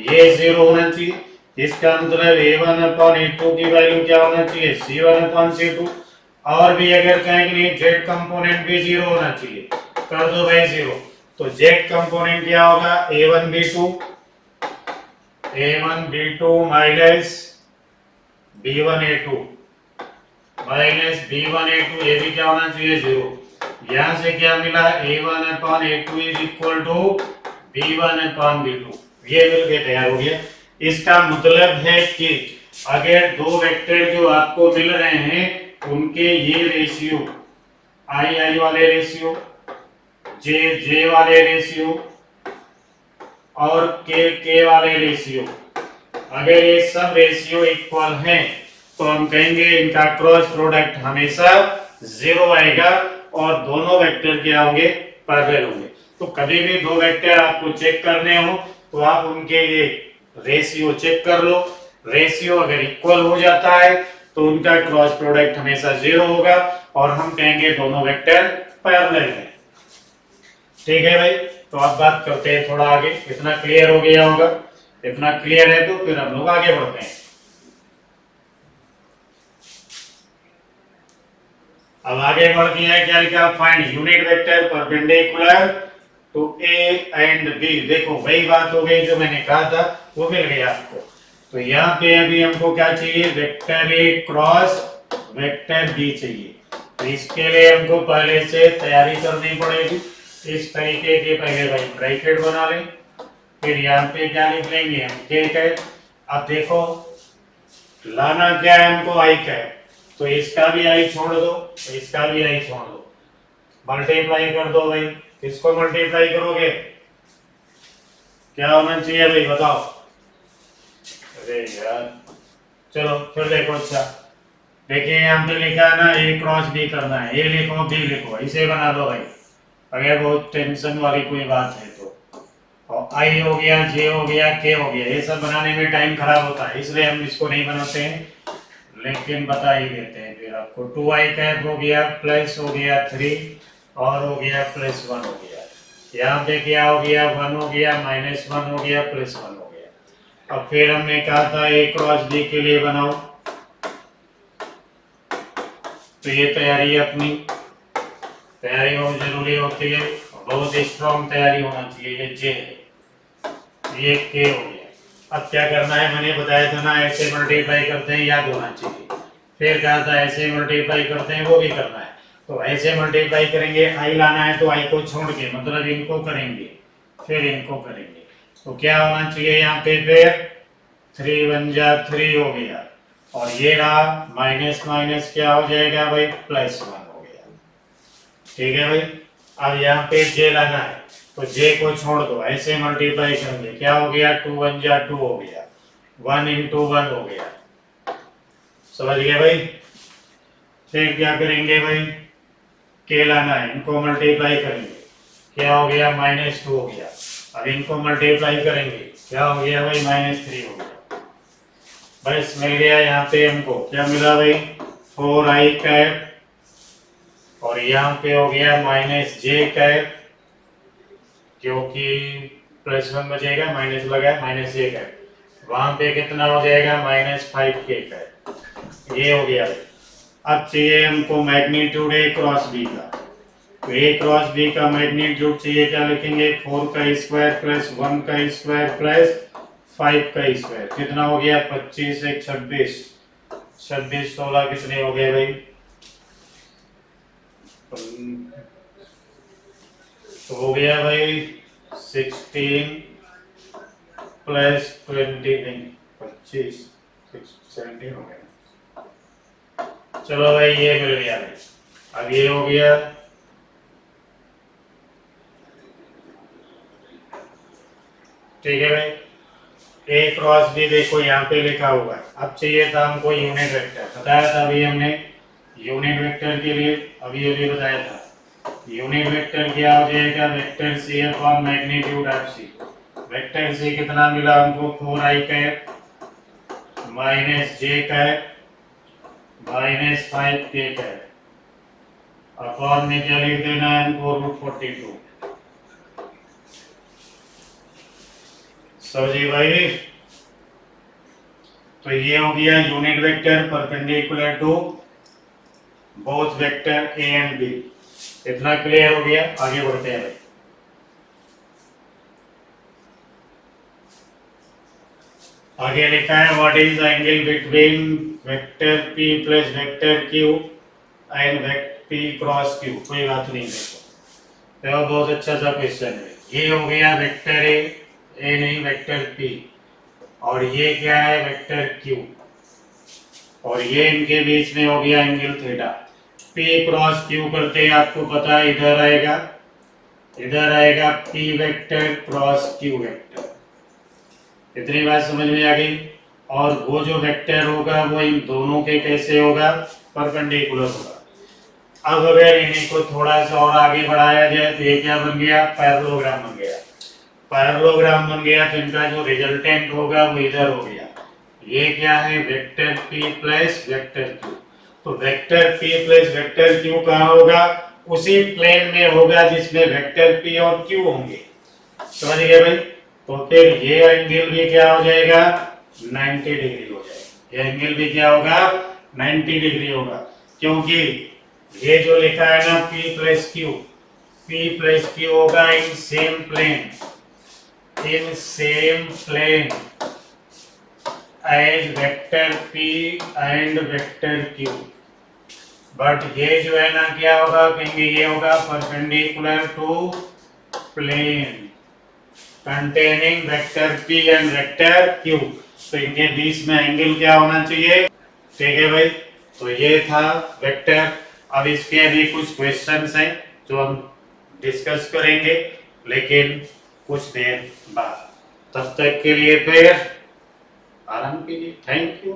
ये जीरो होना चाहिए। इसका मतलब a1 अपॉन a2 की वैल्यू क्या होना चाहिए, c1 अपॉन c2। और भी अगर कहेंगे नहीं जेड कंपोनेंट भी जीरो होना चाहिए, कर दो भाई जीरो। तो जेड कंपोनेंट क्या होगा, a1 b2 minus b1 a2 minus b1 a2, ये भी क्या होना चाहिए जीरो। यहां से क्या मिला, a1/a2 is equal to b1/b2, ये मिलके तैयार हो गया। इसका मतलब है कि अगर दो वेक्टर जो आपको मिल रहे हैं उनके ये रेशियो आई आई वाले रेशियो, जे जे वाले रेशियो और के वाले रेशियो, अगर ये सब रेशियो इक्वल हैं तो हम कहेंगे इनका क्रॉस प्रोडक्ट हमेशा जीरो आएगा और दोनों वेक्टर क्या होंगे, पैरेलल होंगे। तो कभी भी दो वेक्टर आपको चेक करने हो तो आप उनके ये रेशियो चेक कर लो, रेशियो अगर इक्वल हो जाता है तो उनका क्रॉस प्रोडक्ट हमेशा जीरो होगा और हम कहेंगे दोनों वेक्टर पैरेलल हैं। ठीक है भाई, तो अब बात करते हैं थोड़ा आगे। इतना क्लियर हो गया होगा, इतना क्लियर है तो फिर हम लोग आगे बढ़ते हैं। अब आगे बढ़ गया है, क्या लिखा, find unit vector perpendicular to A and B. देखो वही बात हो गई जो मैंने कहा था, वो मिल गया आपको। तो यहाँ पे अभी हमको क्या चाहिए, vector A cross vector B चाहिए। तो इसके लिए हमको पहले से तैयारी करनी पड़ेगी। इस तरीके के पहले भाई ब्रैकेट बना लें, फिर यहाँ पे क्या लिख लेंगे हम, के है। अब देखो लाना क्या है हमको, आई का है, तो इसका भी आई छोड़ दो, इसका भी आई छोड़ दो, मल्टीप्लाई कर दो भाई। किसको मल्टीप्लाई करोगे, क्या होना चाहिए भाई बताओ। अरे यार चलो फिर देखो, अच्छा देखिए यहाँ पे लिखा है ना ए क्रॉस बी करना है, ए लिखो बी लिखो, इसे बना दो भाई अगर बहुत टेंशन वाली कोई बात है तो। और आई हो गया, जे हो गया, के हो गया, ये सब बनाने में टाइम खराब होता है इसलिए हम इसको नहीं बनाते हैं, लेकिन बता ही देते हैं फिर आपको। 2i कैप हो गया, प्लस हो गया 3 और हो गया प्लस 1 हो गया। यहाँ पे क्या हो गया, 1 हो गया, -1 हो गया, +1 हो गया। अब फिर हमने कहा था ए क्रॉस बी के लिए बनाओ, तो ये तैयारी अपनी तैयारी बहुत जरूरी होती है, बहुत स्ट्रॉन्ग तैयारी होना चाहिए। ये जे है, ये के हो गया। अब क्या करना है, मैंने बताया था ना ऐसे मल्टीप्लाई करते हैं, याद होना चाहिए। फिर कहा था ऐसे मल्टीप्लाई करते हैं, वो भी करना है। तो ऐसे मल्टीप्लाई करेंगे, आई लाना है तो आई को छोड़ के मतलब इनको करेंगे, फिर इनको करेंगे, तो क्या होना चाहिए यहाँ पे, फिर 3 1 जा 3 हो गया और ये रहा माइनस माइनस क्या हो जाएगा भाई, +1 हो गया। ठीक है भाई, अब यहाँ पे जे लाना है तो जे को छोड़ दो, ऐसे मल्टीप्लाई करेंगे, क्या हो गया, 2 1 जा 2 हो गया, 1 × 1 हो गया। समझ गए भाई। फिर क्या करेंगे भाई, के लाना है, इनको मल्टीप्लाई करेंगे, क्या हो गया, -2 हो गया। अब इनको मल्टीप्लाई करेंगे, क्या हो गया भाई, -3 हो गया। बस मिल गया यहाँ पे हमको, क्या मिला भाई, 4i कैप और यहाँ पे हो गया -j कैप, क्योंकि +1 बचेगा, माइनस लगा -j कैप, वहां पे कितना हो जाएगा, -5k कैप। ये हो गया। अब चाहिए हमको मैग्नीट्यूड ए क्रॉस बी का, तो ए क्रॉस बी का मैग्नीट्यूड चाहिए, क्या लिखेंगे, 4 का स्क्वायर प्लस 1 का स्क्वायर प्लस 5 का स्क्वायर, कितना हो गया, 25 1 26, 26 16 कितने हो गए भाई, तो हो गया भाई 16 + 20 नहीं 25 17 हो गया। चलो भाई ये मिल गया भाई। अब ये हो गया, ठीक है भाई। ए क्रॉस बी देखो यहाँ पे लिखा हुआ है। अब चाहिए था हमको यूनिट वेक्टर, बताया था अभी हमने यूनिट वेक्टर के लिए, अभी अभी बताया था। यूनिट वेक्टर क्या हो जाएगा, vector C upon magnitude of C. Vector C कितना मिला हमको, 4i cap -j cap -5k cap, upon में क्या लिख देना है हमको, √42। समझिए भाई। तो ये हो गया unit vector perpendicular to both vector A and B. इतना क्लियर हो गया, आगे बढ़ते हैं भाई। आगे लिखा है what is the angle between vector p plus vector q and vector p cross q। कोई बात नहीं, देखो तो बहुत अच्छा सा क्वेश्चन है। ये हो गया वेक्टर ए नहीं वेक्टर p, और ये क्या है वेक्टर q, और ये इनके बीच में हो गया angle theta. p cross q करते हैं, आपको पता है इधर आएगा p vector cross q vector. इतनी बात समझ में आ गई। और वो जो वेक्टर होगा वो इन दोनों के कैसे होगा, परपेंडिकुलर होगा। अब अगर इन्हीं को थोड़ा सा और आगे बढ़ाया जाए तो ये क्या बन गया, पैरेललोग्राम बन गया। पैरेललोग्राम बन गया तो इनका जो रिजल्टेंट होगा वो इधर हो गया। ये क्या है, vector p plus vector q। तो vector p plus vector q कहाँ होगा, उसी प्लेन में होगा जिसमें वेक्टर p और q होंगे। समझ गए भाई। तो फिर ये एंगल भी क्या हो जाएगा, 90 डिग्री हो जाएगा। ये एंगल भी क्या होगा, 90 डिग्री होगा, क्योंकि ये जो लिखा है ना p प्लस q होगा in same plane as vector p and vector q। But ये जो है ना क्या होगा, कहेंगे ये होगा perpendicular to plane containing vector p and vector q। तो इनके बीच में एंगल क्या होना चाहिए, ठीक है भाई। तो ये था वेक्टर। अब इसके भी कुछ क्वेश्चंस हैं जो हम डिस्कस करेंगे, लेकिन कुछ देर बाद। तब तक के लिए फिर आराम कीजिए। Thank you.